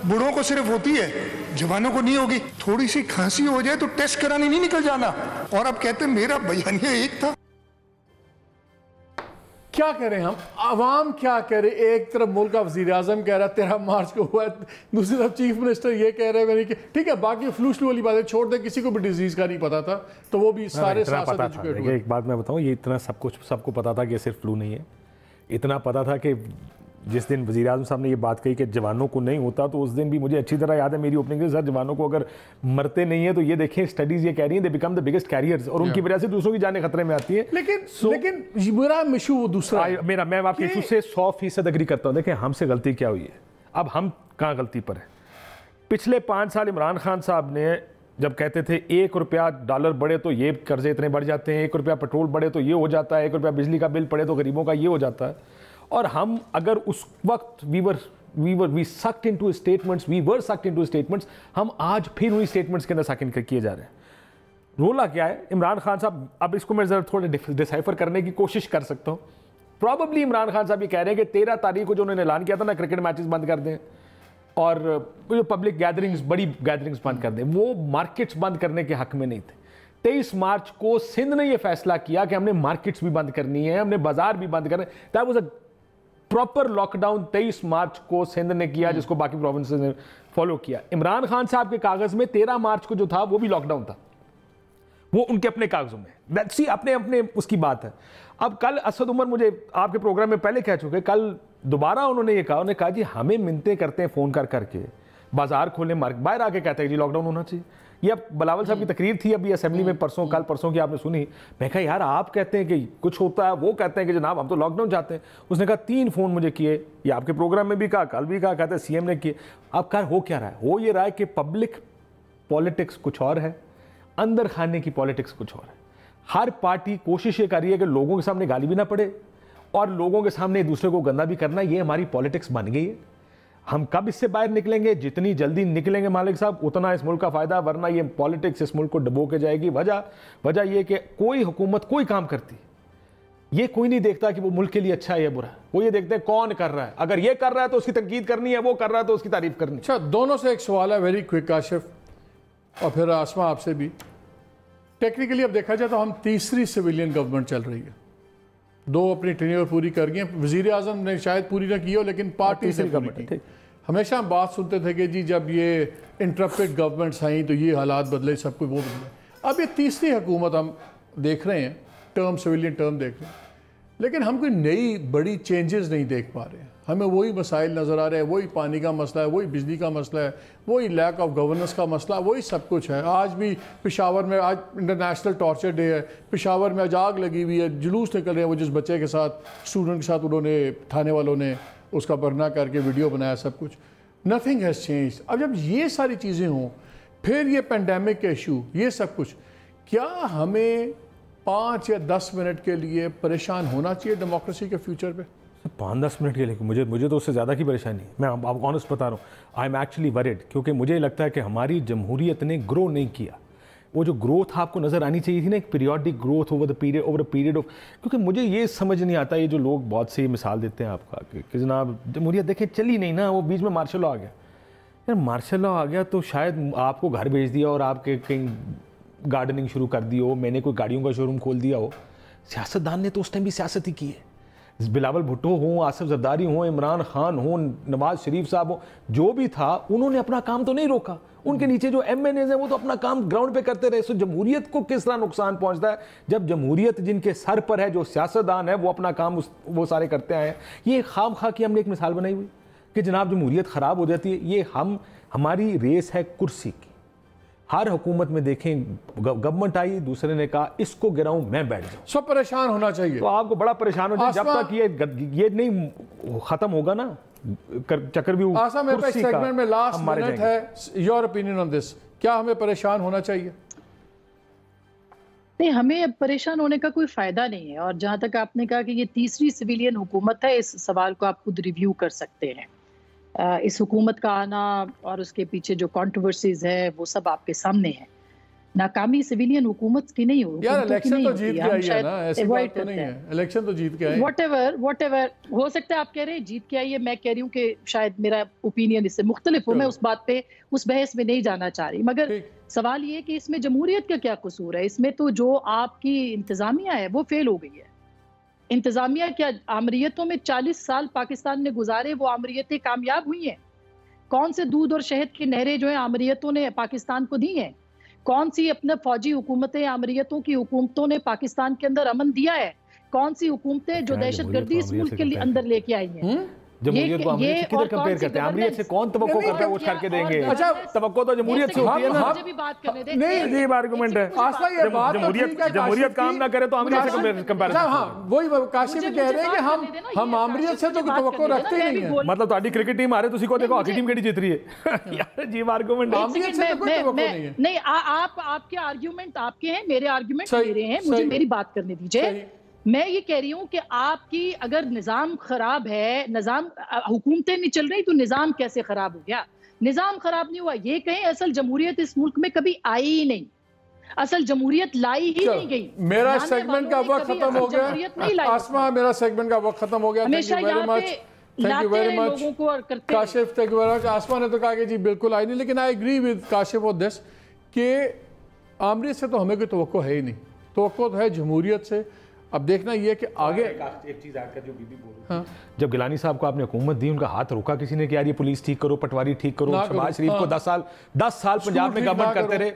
بوڑھوں کو صرف ہوتی ہے، جوانوں کو نہیں ہوگی. تھوڑی سی کھانسی ہو جائے تو ٹیسٹ کرانے نہیں نکل جانا. اور اب کہتے ہیں میرا بیانیہ ایک تھا. کیا کریں ہم؟ عوام کیا کہہ رہے؟ ایک طرف ملک کا وزیر اعظم کہہ رہا ہے 13 مارچ کو ہوا ہے، دوسری طرف چیف منسٹر یہ کہہ رہے ہیں کہ ٹھیک ہے باقی فلو والی باتیں چھوڑ دیں. کسی کو بھی ڈیزیز کا نہیں پتا تھا تو وہ بھی سارے سیاست ایجوکیٹ ہوئے. ایک بات میں بتاؤں، یہ اتنا سب کو پتا تھا کہ صرف فلو نہیں ہے. اتنا پتا تھا کہ جس دن وزیر اعظم صاحب نے یہ بات کہی کہ جوانوں کو نہیں ہوتا، تو اس دن بھی مجھے اچھی طرح یاد ہے میری اوپننگ. سر جوانوں کو اگر مرتے نہیں ہیں تو یہ دیکھیں اسٹڈیز یہ کہہ رہی ہیں they become the biggest carriers, اور ان کی وجہ سے دوسروں کی جانیں خطرے میں آتی ہیں. لیکن میرا ایشو وہ دوسرا ہے. میں آپ کے ایشو سے 100% اگری کرتا ہوں. دیکھیں ہم سے غلطی کیا ہوئی ہے. اب ہم کہاں غلطی پر ہیں؟ پچھلے 5 سال عمران خان صاحب نے جب کہتے تھے 1 روپیہ ڈالر بڑھے تو یہ قرضے اتنے بڑھ جاتے ہیں, 1 روپیہ پیٹرول بڑھے تو یہ ہو جاتا ہے, 1 روپیہ بجلی کا بل پڑے تو غریبوں کا یہ ہو جاتا ہے. اور ہم اگر اس وقت we were sucked into statements, ہم آج پھر وہی اسٹیٹمنٹس کے اندر ساکن کیے جا رہے ہیں. رولا کیا ہے عمران خان صاحب, اب اس کو میں ذرا تھوڑا ڈسائفر کرنے کی کوشش کر سکتا ہوں. پراببلی عمران خان صاحب یہ کہہ رہے ہیں کہ 13 تاریخ کو جو انہوں نے اعلان کیا تھا نا کرکٹ میچز بند کر دیں اور جو پبلک گیدرنگز, بڑی گیدرنگز بند کر دیں, وہ مارکیٹس بند کرنے کے حق میں نہیں تھے. 23 مارچ کو سندھ نے یہ فیصلہ کیا کہ ہم نے مارکیٹس بھی بند کرنی ہے, ہم نے بازار بھی بند کرنے. That was a proper lockdown 23 March کو سندھ نے کیا, جس کو باقی پروونسز نے فالو کیا. عمران خان صاحب کے کاغذ میں 13 مارچ کو جو تھا وہ بھی لاک ڈاؤن تھا, وہ ان کے اپنے کاغذوں میں, اپنے اس کی بات ہے. اب کل اسد عمر مجھے آپ کے پروگرام میں پہلے کہہ چکے, کل دوبارہ انہوں نے یہ کہا, انہوں نے کہا جی ہمیں منتیں کرتے ہیں فون کر کے, بازار کھولیں, باہر آ کے کہتے ہیں جی لاک ڈاؤن ہونا چاہیے. یہ اب بلاول صاحب کی تقریر تھی ابھی اسمبلی میں کل پرسوں کی آپ نے سنی. میں کہا یار آپ کہتے ہیں کہ کچھ ہوتا ہے, وہ کہتے ہیں کہ جناب ہم تو لاک ڈاؤن چاہتے ہیں. اس نے کہا 3 فون مجھے کیے, یہ آپ کے پروگرام میں بھی کہا, کل بھی کہا, کہتے ہیں سی ایم نے کیے. اب کہا ہو کیا رہا ہے, ہو یہ رہا ہے کہ پبلک پالیٹکس کچھ اور ہے, اندر خانے کی پالیٹکس کچھ اور ہے. ہر پارٹی کوشش یہ کر رہی ہے کہ لوگوں کے سامنے گالی بھی نہ پڑے اور لوگوں کے سامنے ایک دوسرے کو گندا بھی کرنا. یہ ہماری پالیٹکس بن گئی ہے. ہم کب اس سے باہر نکلیں گے, جتنی جلدی نکلیں گے مالک صاحب اتنا اس ملک کا فائدہ, ورنہ یہ پالیٹکس اس ملک کو ڈبو کے جائے گی. وجہ یہ کہ کوئی حکومت کوئی کام کرتی, یہ کوئی نہیں دیکھتا کہ وہ ملک کے لیے اچھا ہے یا برا, وہ یہ دیکھتے ہیں کون کر رہا ہے. اگر یہ کر رہا ہے تو اس کی تنقید کرنی ہے, وہ کر رہا ہے تو اس کی تعریف کرنی. اچھا, دونوں سے ایک سوال ہے ویری کوئک کاشف, اور پھر آسما آپ سے بھی. ٹیکنیکلی اب دیکھا جائے تو ہم تیسری سویلین گورنمنٹ چل رہی ہے, 2 اپنی ٹینیور پوری کر گئی ہیں. وزیر اعظم نے شاید پوری نہ کی ہو, لیکن پارٹی سے گورنمنٹ. ہمیشہ ہم بات سنتے تھے کہ جی جب یہ انٹرپٹڈ گورنمنٹس آئیں تو یہ حالات بدلے, سب کچھ وہ بدلے. اب یہ تیسری حکومت ہم دیکھ رہے ہیں, ٹرم سویلین ٹرم دیکھ رہے ہیں, لیکن ہم کوئی نئی بڑی چینجز نہیں دیکھ پا رہے ہیں. ہمیں وہی مسائل نظر آ رہے ہیں, وہی پانی کا مسئلہ ہے, وہی بجلی کا مسئلہ ہے, وہی لیک آف گورننس کا مسئلہ, وہی سب کچھ ہے. آج بھی پشاور میں, آج انٹرنیشنل ٹارچر ڈے ہے, پشاور میں آج آگ لگی ہوئی ہے, جلوس نکل رہے ہیں. وہ جس بچے کے ساتھ, اسٹوڈنٹ کے ساتھ انہوں نے, تھانے والوں نے اس کا برنا کر کے ویڈیو بنایا, سب کچھ. Nothing has change. اب جب یہ ساری چیزیں ہوں, پھر یہ پینڈیمک کے ایشو, یہ سب کچھ, کیا ہمیں 5 یا 10 منٹ کے لیے پریشان ہونا چاہیے ڈیموکریسی کے فیوچر پہ؟ 5-10 منٹ کے لیے مجھے تو اس سے زیادہ کی پریشانی. میں آپ آنسٹ بتا رہا ہوں, آئی ایم ایکچولی ورڈ, کیونکہ مجھے لگتا ہے کہ ہماری جمہوریت نے گرو نہیں کیا. وہ جو گروتھ آپ کو نظر آنی چاہیے تھی نا, ایک periodic growth over a period of, کیونکہ مجھے یہ سمجھ نہیں آتا, یہ جو لوگ بہت سے مثال دیتے ہیں آپ کا کہ جناب جمہوریت دیکھیں چلی نہیں نا, وہ بیچ میں مارشل لا آ گیا. یار مارشل لا آ گیا تو شاید آپ کو گھر بھیج دیا اور آپ کے کہیں گارڈننگ شروع کر دی ہو, میں نے کوئی گاڑیوں کا شو روم کھول دیا ہو. سیاستدان نے تو اس ٹائم بھی سیاست ہی کی ہے. بلاول بھٹو ہوں, آصف زرداری ہوں, عمران خان ہوں, نواز شریف صاحب ہوں, جو بھی تھا انہوں نے اپنا کام تو نہیں روکا. ان کے نیچے جو ایم این ایز ہیں وہ تو اپنا کام گراؤنڈ پہ کرتے رہے. سو جمہوریت کو کس طرح نقصان پہنچتا ہے جب جمہوریت جن کے سر پر ہے, جو سیاستدان ہے, وہ اپنا کام وہ سارے کرتے آئے ہیں. یہ خام خواہ کی ہم نے ایک مثال بنائی ہوئی کہ جناب جمہوریت خراب ہو جاتی ہے. یہ ہماری ریس ہے کرسی کی. ہر حکومت میں دیکھیں گورنمنٹ آئی, دوسرے نے کہا اس کو گراؤں میں بیٹھ جاؤں. سب پریشان ہونا چاہیے. تو آپ کو بڑا پریشان ہو جائے جب تک یہ نہیں ختم ہوگا نا چکر بھی. آسام میرے پاس سیگمنٹ میں لاسٹ منٹ ہے, یور اوپینین آن دس, کیا ہمیں پریشان ہونا چاہیے؟ نہیں, ہمیں پریشان ہونے کا کوئی فائدہ نہیں ہے. اور جہاں تک آپ نے کہا کہ یہ تیسری سویلین حکومت ہے, اس سوال کو آپ خود ریویو کر سکتے ہیں. اس حکومت کا آنا اور اس کے پیچھے جو کنٹروورسیز ہے وہ سب آپ کے سامنے ہیں. ناکامی سویلین حکومت کی نہیں ہوئی. یار الیکشن تو جیت کے آئی ہے نا, ایسی بات تو نہیں ہے. الیکشن تو جیت کے آئی. واٹ ایور ہو سکتا ہے, آپ کہہ رہے ہیں جیت کے آئی ہے, میں کہہ رہی ہوں کہ شاید میرا اوپینین اس سے مختلف ہو. میں اس بات پہ, اس بحث میں نہیں جانا چاہ رہی, مگر سوال یہ کہ اس میں جمہوریت کا کیا قصور ہے؟ اس میں تو جو آپ کی انتظامیہ ہے وہ فیل ہو گئی ہے. انتظامیہ کیا آمریتوں میں 40 سال پاکستان نے گزارے, وہ آمریتیں کامیاب ہوئی ہیں؟ کون سے دودھ اور شہد کی نہریں جو ہیں آمریتوں نے پاکستان کو دی ہیں؟ کون سی اپنے فوجی حکومتیں آمریتوں کی حکومتوں نے پاکستان کے اندر امن دیا ہے؟ کون سی حکومتیں جو دہشت گردی اس ملک کے اندر لے کے آئی ہیں؟ جمہوریت کو امریت سے کدھر کمپیئر کرتے ہیں؟ امریت سے کون توقع کرتا ہے وہ کر کے دیں گے؟ اچھا توقع تو جمہوریت سے ہوتی ہے نا. نہیں یہ آرگومنٹ ہے. جمہوریت کام نہ کرے تو امریت سے کمپیئر. ہاں وہی کاشف بھی کہہ رہے ہیں کہ ہم امریت سے تو توقع رکھتے ہی نہیں ہیں. مطلب تہاڈی کرکٹ ٹیم ہارے تسی کو دیکھو ہاکی ٹیم کیڑی جیت رہی ہے. یار عجیب آرگومنٹ ہے. امریت سے کوئی توقع نہیں ہے. نہیں آپ کے آرگیومنٹ آپ کے ہیں, میرے آرگیومنٹ میرے ہیں, مجھے میری بات کرنے دیجئے. میں یہ کہہ رہی ہوں کہ آپ کی اگر نظام خراب ہے, نظام حکومتیں نہیں چل رہی تو نظام کیسے خراب ہو گیا؟ نظام خراب نہیں ہوا. یہ کہیں اصل جمہوریت اس ملک میں کبھی آئی ہی نہیں, اصل جمہوریت لائی ہی نہیں گئی. میرا سیگمنٹ کا وقت ختم ہو گیا. آسما میرا سیگمنٹ کا وقت ختم ہو گیا. ہمیشہ یہاں پہ لاتے ہیں لوگوں کو اور کرتے ہیں. Kashif thank you very much. Asma نے تو کہا کہ جی بالکل آئی نہیں, لیکن I agree with Kashif of this کہ امریت سے تو ہمیں کوئی توقع ہے ہی نہیں. توقع تو ہے جمہوریت سے. اب دیکھنا یہ کہ آگے ایک چیز آ کر جو بی بی بول رہی ہے, جب گیلانی صاحب کو آپ نے حکومت دی ان کا ہاتھ روکا کسی نے کہ یار یہ پولیس ٹھیک کرو, پٹواری ٹھیک کرو, شہباز شریف کو 10 سال پنجاب میں گورنمنٹ کرتے رہے,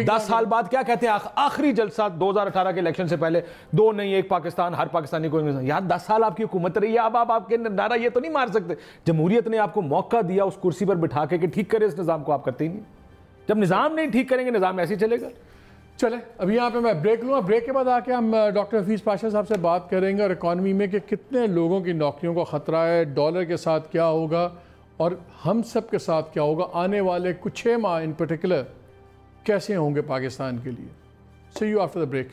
10 سال بعد کیا کہتے ہیں آخری جلسہ 2018 کے الیکشن سے پہلے 2 نہیں 1 پاکستان, ہر پاکستانی کو یار 10 سال آپ کی حکومت رہی ہے. اب آپ کے نعرہ یہ تو نہیں مار سکتے. جمہوریت نے آپ کو موقع دیا اس کرسی پر بٹھا کے کہ ٹھیک کرے اس نظام کو, آپ کرتے ہی نہیں. جب نظام نہیں ٹھیک کریں گے نظام ایسے ہی چلے گا. چلیں اب یہاں پہ میں بریک لوں گا. بریک کے بعد آ کے ہم ڈاکٹر حفیظ پاشا صاحب سے بات کریں گے اور اکانومی میں کہ کتنے لوگوں کی نوکریوں کا خطرہ ہے, ڈالر کے ساتھ کیا ہوگا اور ہم سب کے ساتھ کیا ہوگا, آنے والے کچھ 6 ماہ ان پرٹیکولر کیسے ہوں گے پاکستان کے لیے. See you after the break.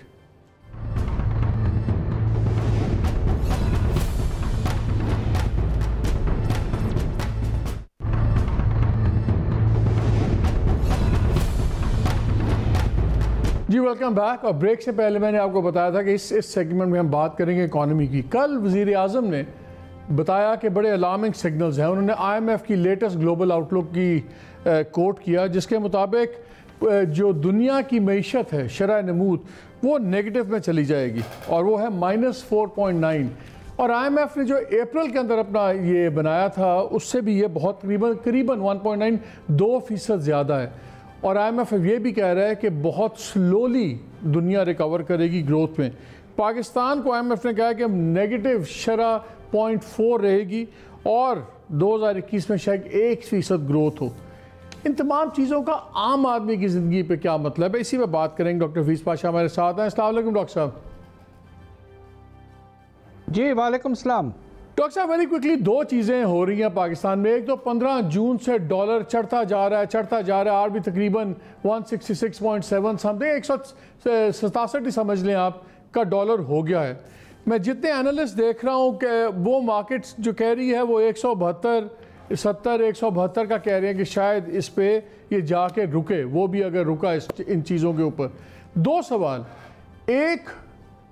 جی ویلکم بیک. اور بریک سے پہلے میں نے آپ کو بتایا تھا کہ اس سیگمنٹ میں ہم بات کریں گے اکانومی کی. کل وزیر اعظم نے بتایا کہ بڑے الارمنگ سگنلز ہیں. انہوں نے آئی ایم ایف کی لیٹسٹ گلوبل آؤٹ لک کی کوٹ کیا جس کے مطابق جو دنیا کی معیشت ہے شرح نمود وہ نیگیٹو میں چلی جائے گی اور وہ ہے -4.9. اور آئی ایم ایف نے جو اپریل کے اندر اپنا یہ بنایا تھا اس سے بھی یہ بہت قریباً 1.9 2% زیادہ ہے. اور آئی ایم ایف یہ بھی کہہ رہا ہے کہ بہت سلولی دنیا ریکور کرے گی گروتھ میں. پاکستان کو آئی ایم ایف نے کہا کہ نیگیٹو شرح 0.4 رہے گی اور 2021 میں شاید 1% گروتھ ہو. ان تمام چیزوں کا عام آدمی کی زندگی پہ کیا مطلب ہے, اسی پہ بات کریں گے. ڈاکٹر حفیظ پاشا ہمارے ساتھ ہیں. السلام علیکم ڈاکٹر صاحب. جی وعلیکم السلام. ڈاکٹر صاحب ویری کوئکلی 2 چیزیں ہو رہی ہیں پاکستان میں. ایک تو 15 جون سے ڈالر چڑھتا جا رہا ہے اور بھی تقریباً 166.7 سم تھنگ 167 ہی سمجھ لیں آپ کا ڈالر ہو گیا ہے. میں جتنے انالسٹ دیکھ رہا ہوں کہ وہ مارکیٹس جو کہہ رہی ہے وہ 172 کا کہہ رہے ہیں کہ شاید اس پہ یہ جا کے رکے. وہ بھی اگر رکا ان چیزوں کے اوپر. 2 سوال. ایک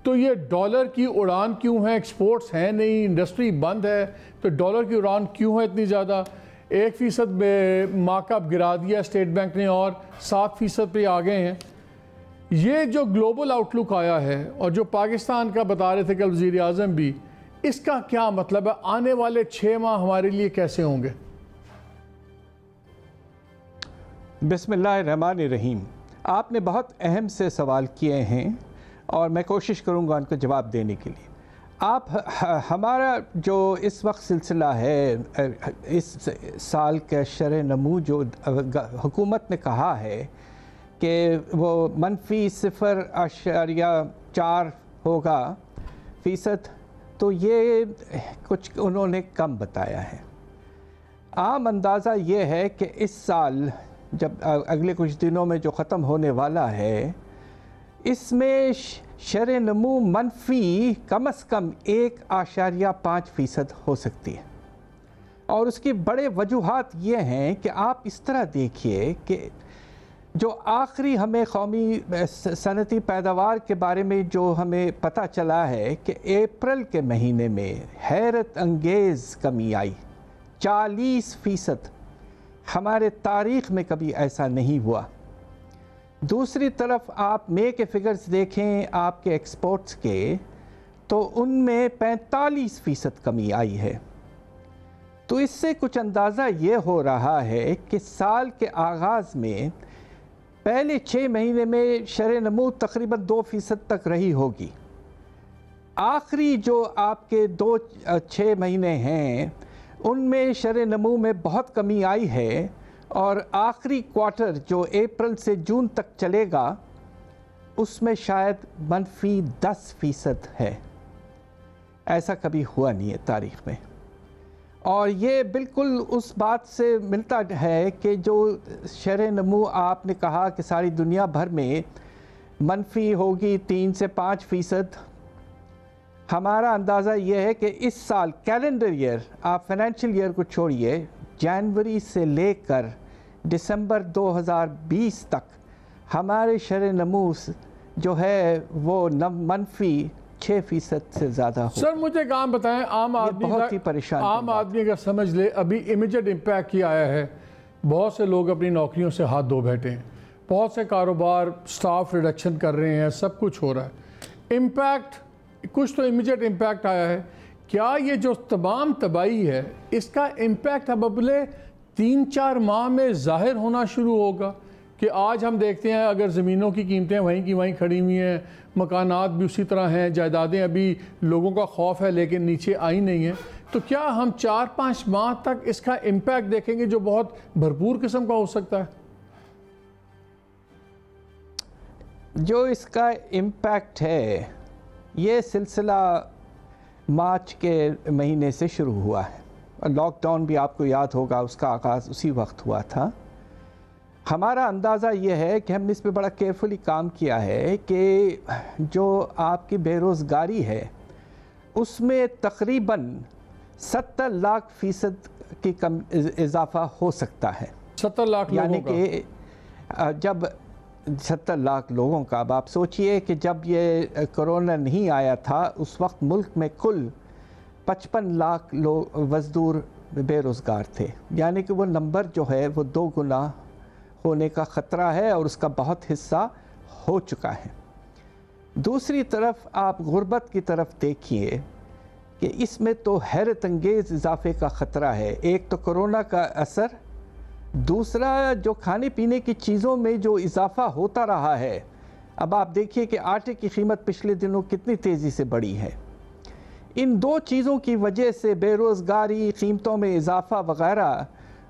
تو یہ ڈالر کی اڑان کیوں ہے, ایکسپورٹس ہیں نہیں, انڈسٹری بند ہے, تو ڈالر کی اڑان کیوں ہے اتنی زیادہ؟ 1% مارک اپ گرا دیا اسٹیٹ بینک نے اور 7% پہ آ گئے ہیں. یہ جو گلوبل آؤٹ لک آیا ہے اور جو پاکستان کا بتا رہے تھے کل وزیر اعظم بھی, اس کا کیا مطلب ہے؟ آنے والے 6 ماہ ہمارے لیے کیسے ہوں گے؟ بسم اللہ الرحمن الرحیم. آپ نے بہت اہم سے سوال کیے ہیں اور میں کوشش کروں گا ان کو جواب دینے کے لیے. آپ ہمارا جو اس وقت سلسلہ ہے اس سال کا شرح نمو جو حکومت نے کہا ہے کہ وہ -0.4 ہوگا فیصد, تو یہ کچھ انہوں نے کم بتایا ہے. عام اندازہ یہ ہے کہ اس سال جب اگلے کچھ دنوں میں جو ختم ہونے والا ہے اس میں شرح نمو منفی کم از کم 1.5% ہو سکتی ہے. اور اس کی بڑے وجوہات یہ ہیں کہ آپ اس طرح دیکھیے کہ جو آخری ہمیں قومی صنعتی پیداوار کے بارے میں جو ہمیں پتہ چلا ہے کہ اپریل کے مہینے میں حیرت انگیز کمی آئی 40%. ہمارے تاریخ میں کبھی ایسا نہیں ہوا. دوسری طرف آپ مے کے فگرز دیکھیں آپ کے ایکسپورٹس کے, تو ان میں 45% کمی آئی ہے. تو اس سے کچھ اندازہ یہ ہو رہا ہے کہ سال کے آغاز میں پہلے 6 مہینے میں شرح نمو تقریباً 2% تک رہی ہوگی. آخری جو آپ کے 6 مہینے ہیں ان میں شرح نمو میں بہت کمی آئی ہے، اور آخری کوارٹر جو اپریل سے جون تک چلے گا اس میں شاید -10% ہے۔ ایسا کبھی ہوا نہیں ہے تاریخ میں، اور یہ بالکل اس بات سے ملتا ہے کہ جو شرح نمو آپ نے کہا کہ ساری دنیا بھر میں منفی ہوگی 3 سے 5%، ہمارا اندازہ یہ ہے کہ اس سال کیلنڈر ایئر، آپ فائنینشیل ایئر کو چھوڑیے، جنوری سے لے کر دسمبر 2020 تک ہمارے شرح نمو جو ہے وہ -6% سے زیادہ ہو۔ سر مجھے ایک عام بتائیں، عام بہت ہی پریشان آدمی اگر سمجھ لے، ابھی امیجیٹ امپیکٹ کیا آیا ہے، بہت سے لوگ اپنی نوکریوں سے ہاتھ دھو بیٹھے ہیں، بہت سے کاروبار سٹاف ریڈکشن کر رہے ہیں، سب کچھ ہو رہا ہے، امپیکٹ کچھ تو امیجیٹ امپیکٹ آیا ہے۔ کیا یہ جو تمام تباہی ہے اس کا امپیکٹ اب اگلے 3-4 ماہ میں ظاہر ہونا شروع ہوگا؟ کہ آج ہم دیکھتے ہیں اگر زمینوں کی قیمتیں وہیں کی وہیں کھڑی ہوئی ہیں، مکانات بھی اسی طرح ہیں، جائیدادیں ابھی لوگوں کا خوف ہے لیکن نیچے آئی نہیں ہیں، تو کیا ہم 4-5 ماہ تک اس کا امپیکٹ دیکھیں گے جو بہت بھرپور قسم کا ہو سکتا ہے؟ جو اس کا امپیکٹ ہے یہ سلسلہ مارچ کے مہینے سے شروع ہوا ہے، اور لاک ڈاؤن بھی آپ کو یاد ہوگا اس کا آغاز اسی وقت ہوا تھا۔ ہمارا اندازہ یہ ہے کہ ہم نے اس پہ بڑا کیئرفلی کام کیا ہے کہ جو آپ کی بے روزگاری ہے اس میں تقریباً 70 لاکھ فیصد کی اضافہ ہو سکتا ہے۔ 70 لاکھ یعنی کہ جب 70 لاکھ لوگوں کا، اب آپ سوچئے کہ جب یہ کرونا نہیں آیا تھا اس وقت ملک میں کل 55 لاکھ لوگ مزدور بے روزگار تھے، یعنی کہ وہ نمبر جو ہے وہ 2 گنا ہونے کا خطرہ ہے، اور اس کا بہت حصہ ہو چکا ہے۔ دوسری طرف آپ غربت کی طرف دیکھیے کہ اس میں تو حیرت انگیز اضافے کا خطرہ ہے۔ ایک تو کرونا کا اثر، دوسرا جو کھانے پینے کی چیزوں میں جو اضافہ ہوتا رہا ہے۔ اب آپ دیکھیے کہ آٹے کی قیمت پچھلے دنوں کتنی تیزی سے بڑھی ہے۔ ان 2 چیزوں کی وجہ سے بے روزگاری، قیمتوں میں اضافہ وغیرہ،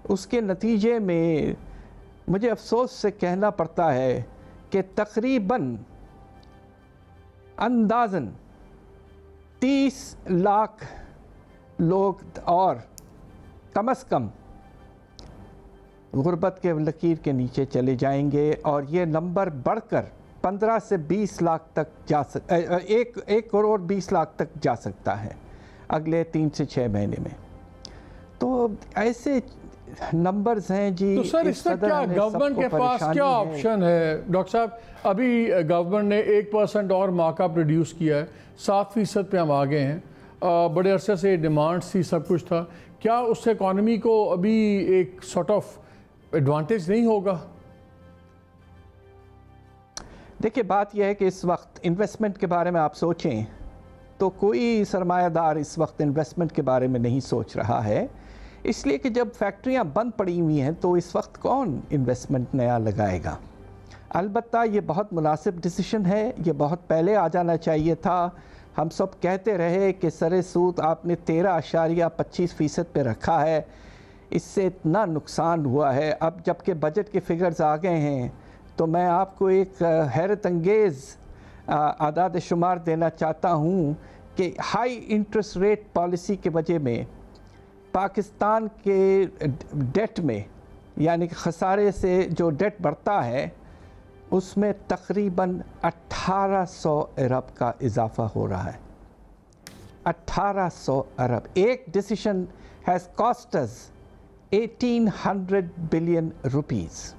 اس کے نتیجے میں مجھے افسوس سے کہنا پڑتا ہے کہ تقریباً اندازاً 30 لاکھ لوگ اور کم از کم غربت کے لکیر کے نیچے چلے جائیں گے، اور یہ نمبر بڑھ کر 15 سے 20 لاکھ تک جا سکتا ہے، 1 کروڑ 20 لاکھ تک جا سکتا ہے اگلے 3 سے 6 مہینے میں۔ تو ایسے نمبرز ہیں جی۔ تو سر اس سے کیا گورنمنٹ کے پاس کیا آپشن ہے؟ ڈاکٹر صاحب ابھی گورنمنٹ نے 1% اور مارک اپ ریڈیوس کیا ہے، 7% پہ ہم آگے ہیں، بڑے عرصے سے ڈیمانڈز تھی، سب کچھ تھا، کیا اس سے اکانومی کو ابھی ایک سارٹ آف ایڈوانٹیج نہیں ہوگا؟ دیکھیں بات یہ ہے کہ اس وقت انویسٹمنٹ کے بارے میں آپ سوچیں تو کوئی سرمایہ دار اس وقت انویسٹمنٹ کے بارے میں نہیں سوچ رہا ہے، اس لیے کہ جب فیکٹریاں بند پڑی ہوئی ہیں تو اس وقت کون انویسٹمنٹ نیا لگائے گا؟ البتہ یہ بہت مناسب ڈیسیشن ہے، یہ بہت پہلے آ جانا چاہیے تھا۔ ہم سب کہتے رہے کہ سر سود آپ نے 13.25% پہ رکھا ہے، اس سے اتنا نقصان ہوا ہے۔ اب جب کہ بجٹ کے فگرز آ گئے ہیں تو میں آپ کو ایک حیرت انگیز اعداد شمار دینا چاہتا ہوں کہ ہائی انٹرسٹ ریٹ پالیسی کی وجہ میں پاکستان کے ڈیٹ میں، یعنی کہ خسارے سے جو ڈیٹ بڑھتا ہے، اس میں تقریباً 1800 ارب کا اضافہ ہو رہا ہے۔ 1800 ارب۔ ایک decision has cost us 1800 billion rupees.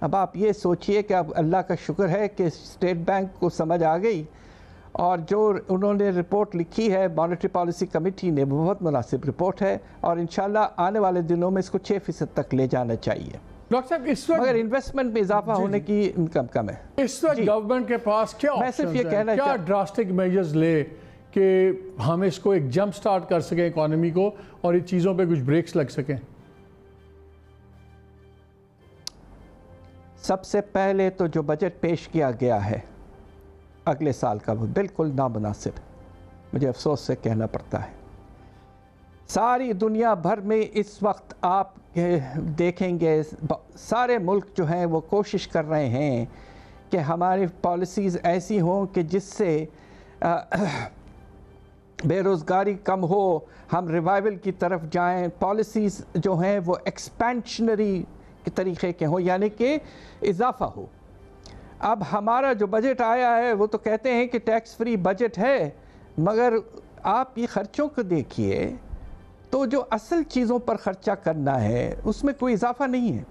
اب آپ یہ سوچئے کہ اب اللہ کا شکر ہے کہ اسٹیٹ بینک کو سمجھ آ گئی، اور جو انہوں نے رپورٹ لکھی ہے مانیٹری پالیسی کمیٹی نے، وہ بہت مناسب رپورٹ ہے، اور انشاءاللہ آنے والے دنوں میں اس کو 6% تک لے جانا چاہیے۔ ڈاکٹر صاحب اس وقت مگر انویسٹمنٹ میں اضافہ ہونے کی انکم کم ہے۔ اس وقت گورنمنٹ کے پاس کیا آپشنز ہیں؟ کیا ڈراسٹک میجرز لے کہ ہم اس کو ایک جمپ سٹارٹ کر سکیں اکانومی کو، اور یہ چیزوں پہ کچھ بریکس لگ سکیں؟ سب سے پہلے تو جو بجٹ پیش کیا گیا ہے اگلے سال کا، وہ بالکل نامناسب، مجھے افسوس سے کہنا پڑتا ہے۔ ساری دنیا بھر میں اس وقت آپ دیکھیں گے سارے ملک جو ہیں وہ کوشش کر رہے ہیں کہ ہماری پالیسیز ایسی ہوں کہ جس سے بے روزگاری کم ہو، ہم ریوائول کی طرف جائیں، پالیسیز جو ہیں وہ ایکسپینشنری طریقے کے ہوں، یعنی کہ اضافہ ہو۔ اب ہمارا جو بجٹ آیا ہے وہ تو کہتے ہیں کہ ٹیکس فری بجٹ ہے، مگر آپ یہ خرچوں کو دیکھیے تو جو اصل چیزوں پر خرچہ کرنا ہے اس میں کوئی اضافہ نہیں ہے۔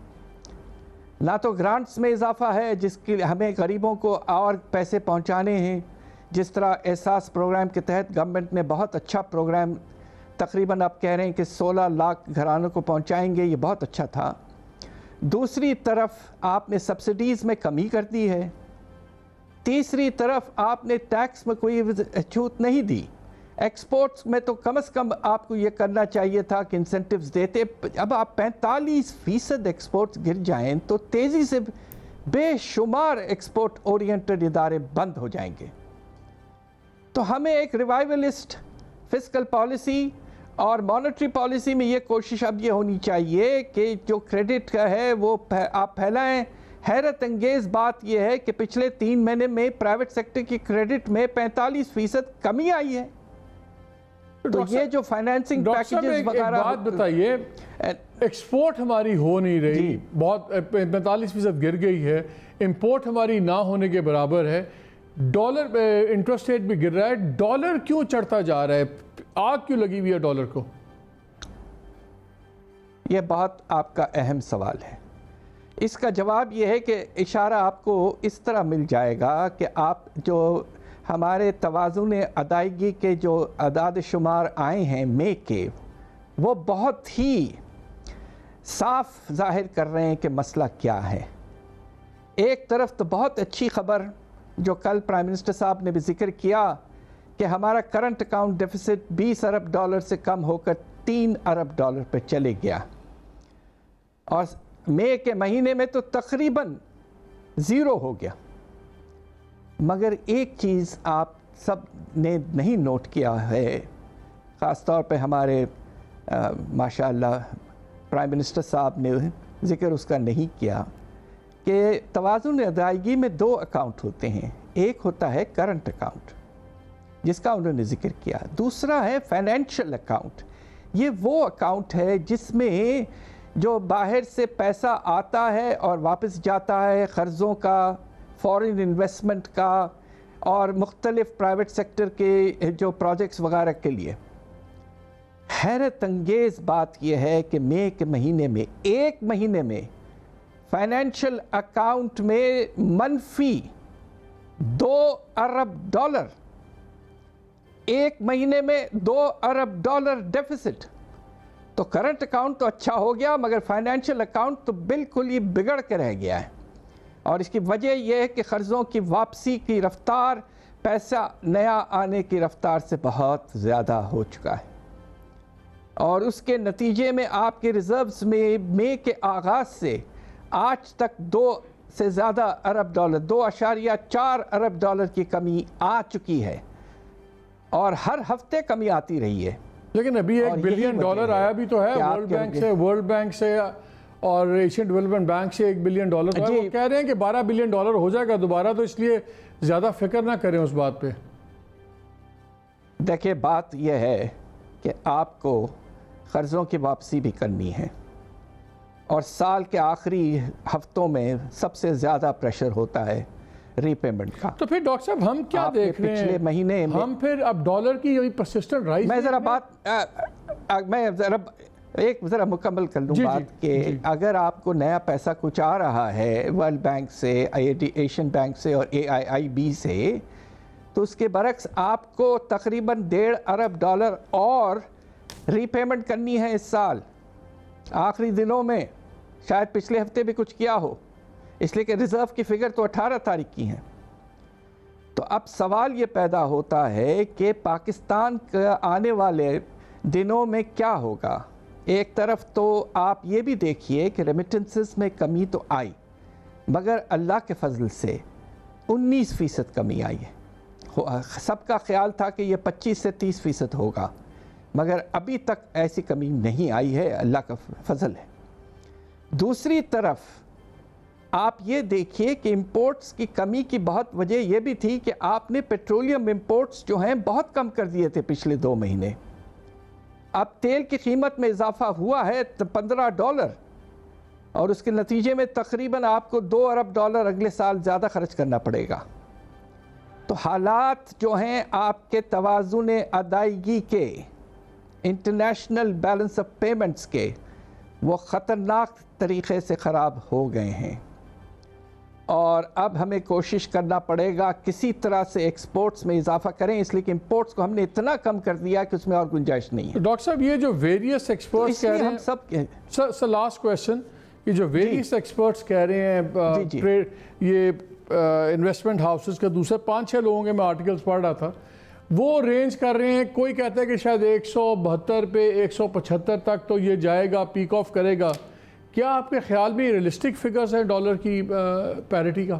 نہ تو گرانٹس میں اضافہ ہے جس کے ہمیں غریبوں کو اور پیسے پہنچانے ہیں، جس طرح احساس پروگرام کے تحت گورنمنٹ نے بہت اچھا پروگرام تقریباً آپ کہہ رہے ہیں کہ 16 لاکھ گھرانوں کو پہنچائیں گے، یہ بہت اچھا تھا۔ دوسری طرف آپ نے سبسڈیز میں کمی کر دی ہے، تیسری طرف آپ نے ٹیکس میں کوئی چھوٹ نہیں دی، ایکسپورٹس میں تو کم از کم آپ کو یہ کرنا چاہیے تھا کہ انسینٹیوز دیتے۔ اب آپ 45% ایکسپورٹس گر جائیں تو تیزی سے بے شمار ایکسپورٹ اورینٹڈ ادارے بند ہو جائیں گے۔ تو ہمیں ایک ریوائولسٹ فسکل پالیسی اور مانیٹری پالیسی میں یہ کوشش اب یہ ہونی چاہیے کہ جو کریڈٹ کا ہے وہ آپ پھیلائیں۔ حیرت انگیز بات یہ ہے کہ پچھلے 3 مہینے میں پرائیویٹ سیکٹر کی کریڈٹ میں 45% کمی آئی ہے۔ تو یہ جو فائنینسنگ پیکیجز وغیرہ، بات بتائیے، ایکسپورٹ ہماری ہو نہیں رہی، بہت 45% گر گئی ہے، امپورٹ ہماری نہ ہونے کے برابر ہے، ڈالر انٹرسٹ ریٹ بھی گر رہا ہے، ڈالر کیوں چڑھتا جا رہا ہے؟ آگ کیوں لگی ہوئی ہے ڈالر کو؟ یہ بہت آپ کا اہم سوال ہے۔ اس کا جواب یہ ہے کہ اشارہ آپ کو اس طرح مل جائے گا کہ آپ جو ہمارے توازن ادائیگی کے جو اعداد شمار آئے ہیں مئی کے، وہ بہت ہی صاف ظاہر کر رہے ہیں کہ مسئلہ کیا ہے۔ ایک طرف تو بہت اچھی خبر جو کل پرائم منسٹر صاحب نے بھی ذکر کیا کہ ہمارا کرنٹ اکاؤنٹ ڈیفیسٹ 20 ارب ڈالر سے کم ہو کر 3 ارب ڈالر پہ چلے گیا، اور مئی کے مہینے میں تو تقریباً 0 ہو گیا۔ مگر ایک چیز آپ سب نے نہیں نوٹ کیا ہے، خاص طور پہ ہمارے ماشاءاللہ پرائم منسٹر صاحب نے ذکر اس کا نہیں کیا، کہ توازن ادائیگی میں 2 اکاؤنٹ ہوتے ہیں۔ ایک ہوتا ہے کرنٹ اکاؤنٹ جس کا انہوں نے ذکر کیا، دوسرا ہے فائنینشیل اکاؤنٹ۔ یہ وہ اکاؤنٹ ہے جس میں جو باہر سے پیسہ آتا ہے اور واپس جاتا ہے، قرضوں کا، فورن انویسٹمنٹ کا، اور مختلف پرائیویٹ سیکٹر کے جو پروجیکٹس وغیرہ کے لیے۔ حیرت انگیز بات یہ ہے کہ مئی کے مہینے میں، ایک مہینے میں فائنینشیل اکاؤنٹ میں منفی 2 ارب ڈالر، ایک مہینے میں 2 ارب ڈالر ڈیفیسٹ۔ تو کرنٹ اکاؤنٹ تو اچھا ہو گیا، مگر فائنینشیل اکاؤنٹ تو بالکل ہی بگڑ کے رہ گیا ہے، اور اس کی وجہ یہ ہے کہ قرضوں کی واپسی کی رفتار پیسہ نیا آنے کی رفتار سے بہت زیادہ ہو چکا ہے، اور اس کے نتیجے میں آپ کے ریزروز میں مئی کے آغاز سے آج تک 2 سے زیادہ ارب ڈالر، 2.4 ارب ڈالر کی کمی آ چکی ہے، اور ہر ہفتے کمی آتی رہی ہے۔ لیکن ابھی $1 بلین آیا بھی تو ہے ورلڈ بینک سے اور ایشین ڈیولپمنٹ بینک سے $1 بلین وہ کہہ رہے ہیں کہ $12 بلین ہو جائے گا دوبارہ، تو اس لیے زیادہ فکر نہ کریں اس بات پہ۔ دیکھیں، بات یہ ہے کہ آپ کو قرضوں کی واپسی بھی کرنی ہے، اور سال کے آخری ہفتوں میں سب سے زیادہ پریشر ہوتا ہے ری پیمنٹ کا۔ تو پھر ڈاکٹر صاحب ہم کیا دیکھ رہے ہیں پچھلے مہینے ہم پھر اب ڈالر کی یہ پرسسٹنٹ رائز؟ میں ذرا مکمل کر لوں بات کہ اگر آپ کو نیا پیسہ کچھ آ رہا ہے ورلڈ بینک سے، ایشین بینک سے اور AIIB سے، تو اس کے برعکس آپ کو تقریباً $1.5 ارب اور ری پیمنٹ کرنی ہے اس سال آخری دنوں میں، شاید پچھلے ہفتے بھی کچھ کیا ہو، اس لیے کہ ریزرو کی فگر تو 18 تاریخ کی ہیں۔ تو اب سوال یہ پیدا ہوتا ہے کہ پاکستان کا آنے والے دنوں میں کیا ہوگا۔ ایک طرف تو آپ یہ بھی دیکھیے کہ ریمیٹنسز میں کمی تو آئی، مگر اللہ کے فضل سے 19% کمی آئی ہے۔ سب کا خیال تھا کہ یہ 25 سے 30% ہوگا، مگر ابھی تک ایسی کمی نہیں آئی ہے، اللہ کا فضل ہے۔ دوسری طرف آپ یہ دیکھیے کہ امپورٹس کی کمی کی بہت وجہ یہ بھی تھی کہ آپ نے پیٹرولیم امپورٹس جو ہیں بہت کم کر دیے تھے پچھلے 2 مہینے۔ اب تیل کی قیمت میں اضافہ ہوا ہے $15 اور اس کے نتیجے میں تقریباً آپ کو $2 ارب اگلے سال زیادہ خرچ کرنا پڑے گا۔ تو حالات جو ہیں آپ کے توازن ادائیگی کے، انٹرنیشنل بیلنس آف پیمنٹس کے، وہ خطرناک طریقے سے خراب ہو گئے ہیں، اور اب ہمیں کوشش کرنا پڑے گا کسی طرح سے ایکسپورٹس میں اضافہ کریں، اس لیے کہ امپورٹس کو ہم نے اتنا کم کر دیا کہ اس میں اور گنجائش نہیں ہے۔ ڈاکٹر صاحب یہ جو ویریس ایکسپرٹس کہہ رہے ہیں، ہم سب سر لاسٹ کویسچن، یہ جو ویریس ایکسپرٹس کہہ رہے ہیں یہ انویسٹمنٹ ہاؤسز کا دوسرے 5-6 لوگوں کے میں آرٹیکلز پڑھ رہا تھا، وہ رینج کر رہے ہیں، کوئی کہتا ہے کہ شاید 172 پہ 175 تک تو یہ جائے گا، پیک آف کرے گا۔ کیا آپ کے خیال میں ریئلسٹک فگرز ہیں ڈالر کی پیرٹی کا؟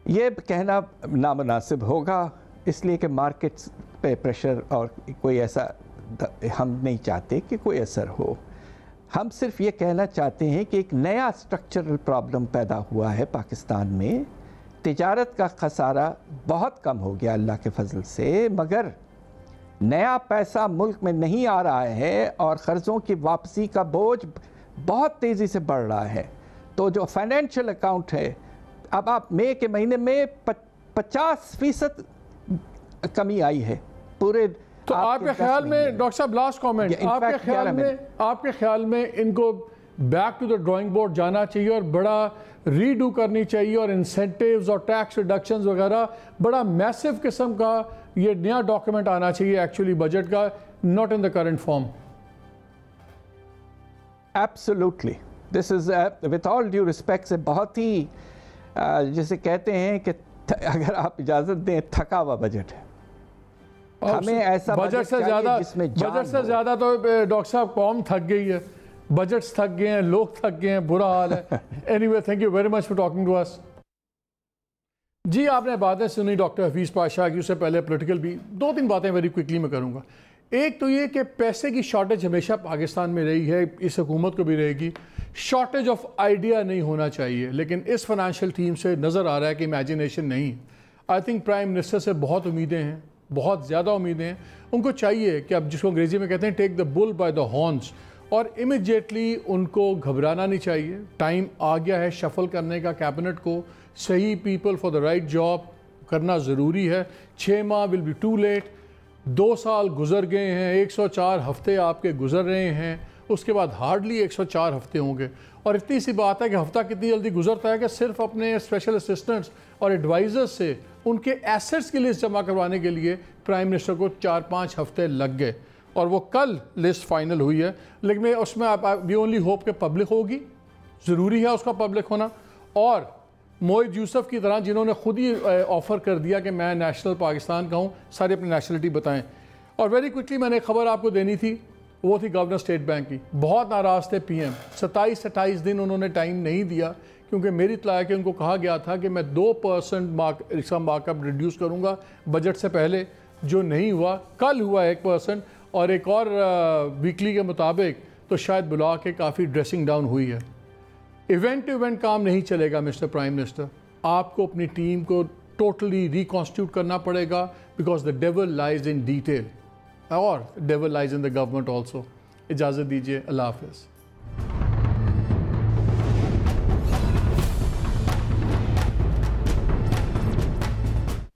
یہ کہنا نامناسب ہوگا، اس لیے کہ مارکیٹس پہ پریشر اور کوئی ایسا ہم نہیں چاہتے کہ کوئی اثر ہو۔ ہم صرف یہ کہنا چاہتے ہیں کہ ایک نیا سٹرکچرل پرابلم پیدا ہوا ہے پاکستان میں۔ تجارت کا خسارہ بہت کم ہو گیا اللہ کے فضل سے، مگر نیا پیسہ ملک میں نہیں آ رہا ہے اور قرضوں کی واپسی کا بوجھ بہت تیزی سے بڑھ رہا ہے۔ تو جو فائنینشیل اکاؤنٹ ہے، اب آپ مئی کے مہینے میں 50% کمی آئی ہے پورے۔ تو آپ کے خیال میں ڈاکٹر صاحب لاسٹ کامنٹ، آپ کے خیال میں ان کو back to the drawing board جانا چاہیے اور بڑا ریڈو کرنی چاہیے اور انسینٹیوز اور ٹیکس ریڈکشنز وغیرہ بڑا میسو قسم کا یہ نیا ڈاکیومنٹ آنا چاہیے ایکچولی بجٹ کا، not in the current form? Absolutely. This is, with all due respect, سے بہت ہی جسے کہتے ہیں کہ اگر آپ اجازت دیں تھکا ہوا بجٹ ہے۔ ہمیں ایسا بجٹ چاہیے جس میں جان ہو۔ بجٹ سے زیادہ تو ڈاکٹر صاحب قوم تھک گئی ہے، بجٹس تھک گئے ہیں، لوگ تھک گئے ہیں، برا حال ہے۔ Anyway, thank you very much for talking to us. جی آپ نے باتیں سنی ڈاکٹر حفیظ پاشا کی، اس سے پہلے پولیٹیکل بھی 2-3 باتیں ویری کوئکلی میں کروں گا۔ ایک تو یہ کہ پیسے کی شارٹیج ہمیشہ پاکستان میں رہی ہے، اس حکومت کو بھی رہے گی۔ شارٹیج آف آئیڈیا نہیں ہونا چاہیے، لیکن اس فائنینشیل ٹیم سے نظر آ رہا ہے کہ امیجنیشن نہیں۔ آئی تھنک پرائم منسٹر سے بہت امیدیں ہیں، بہت زیادہ امیدیں ہیں۔ ان کو چاہیے کہ اب جس کو انگریزی میں کہتے ہیں ٹیک دا بل بائی دا ہارنز، اور امیڈیٹلی ان کو گھبرانا نہیں چاہیے۔ ٹائم آ گیا ہے شفل کرنے کا، کیبنٹ کو صحیح people for the right job کرنا ضروری ہے۔ 6 ماہ ول بی ٹو لیٹ۔ 2 سال گزر گئے ہیں، 104 ہفتے آپ کے گزر رہے ہیں، اس کے بعد ہارڈلی 104 ہفتے ہوں گے۔ اور اتنی سی بات ہے کہ ہفتہ کتنی جلدی گزرتا ہے کہ صرف اپنے اسپیشل اسسٹنٹس اور ایڈوائزر سے ان کے ایسٹس کی لسٹ جمع کروانے کے لیے پرائم منسٹر کو 4-5 ہفتے لگ گئے، اور وہ کل لسٹ فائنل ہوئی ہے۔ لیکن اس میں وی اونلی ہوپ کہ پبلک ہوگی، ضروری ہے اس کا پبلک ہونا۔ اور موئد یوسف کی طرح جنہوں نے خود ہی آفر کر دیا کہ میں نیشنل پاکستان کا ہوں، سارے اپنی نیشنلٹی بتائیں۔ اور ویری کوئکلی میں نے خبر آپ کو دینی تھی، وہ تھی گورنر اسٹیٹ بینک کی۔ بہت ناراض تھے پی ایم، 27-28 دن انہوں نے ٹائم نہیں دیا، کیونکہ میری اطلاع ہے کہ ان کو کہا گیا تھا کہ میں 2% رکشہ مارک اپ ریڈیوس کروں گا بجٹ سے پہلے، جو نہیں ہوا۔ کل ہوا 1%، اور ایک اور ویکلی کے مطابق تو شاید بلا کے کافی ڈریسنگ ڈاؤن ہوئی ہے۔ ایونٹ ٹو ایونٹ کام نہیں چلے گا مسٹر پرائم منسٹر، آپ کو اپنی ٹیم کو ٹوٹلی ریکانسٹیٹیوٹ کرنا پڑے گا، because the devil lies in detail, اور devil lies in the government also. اجازت دیجیے، اللہ حافظ۔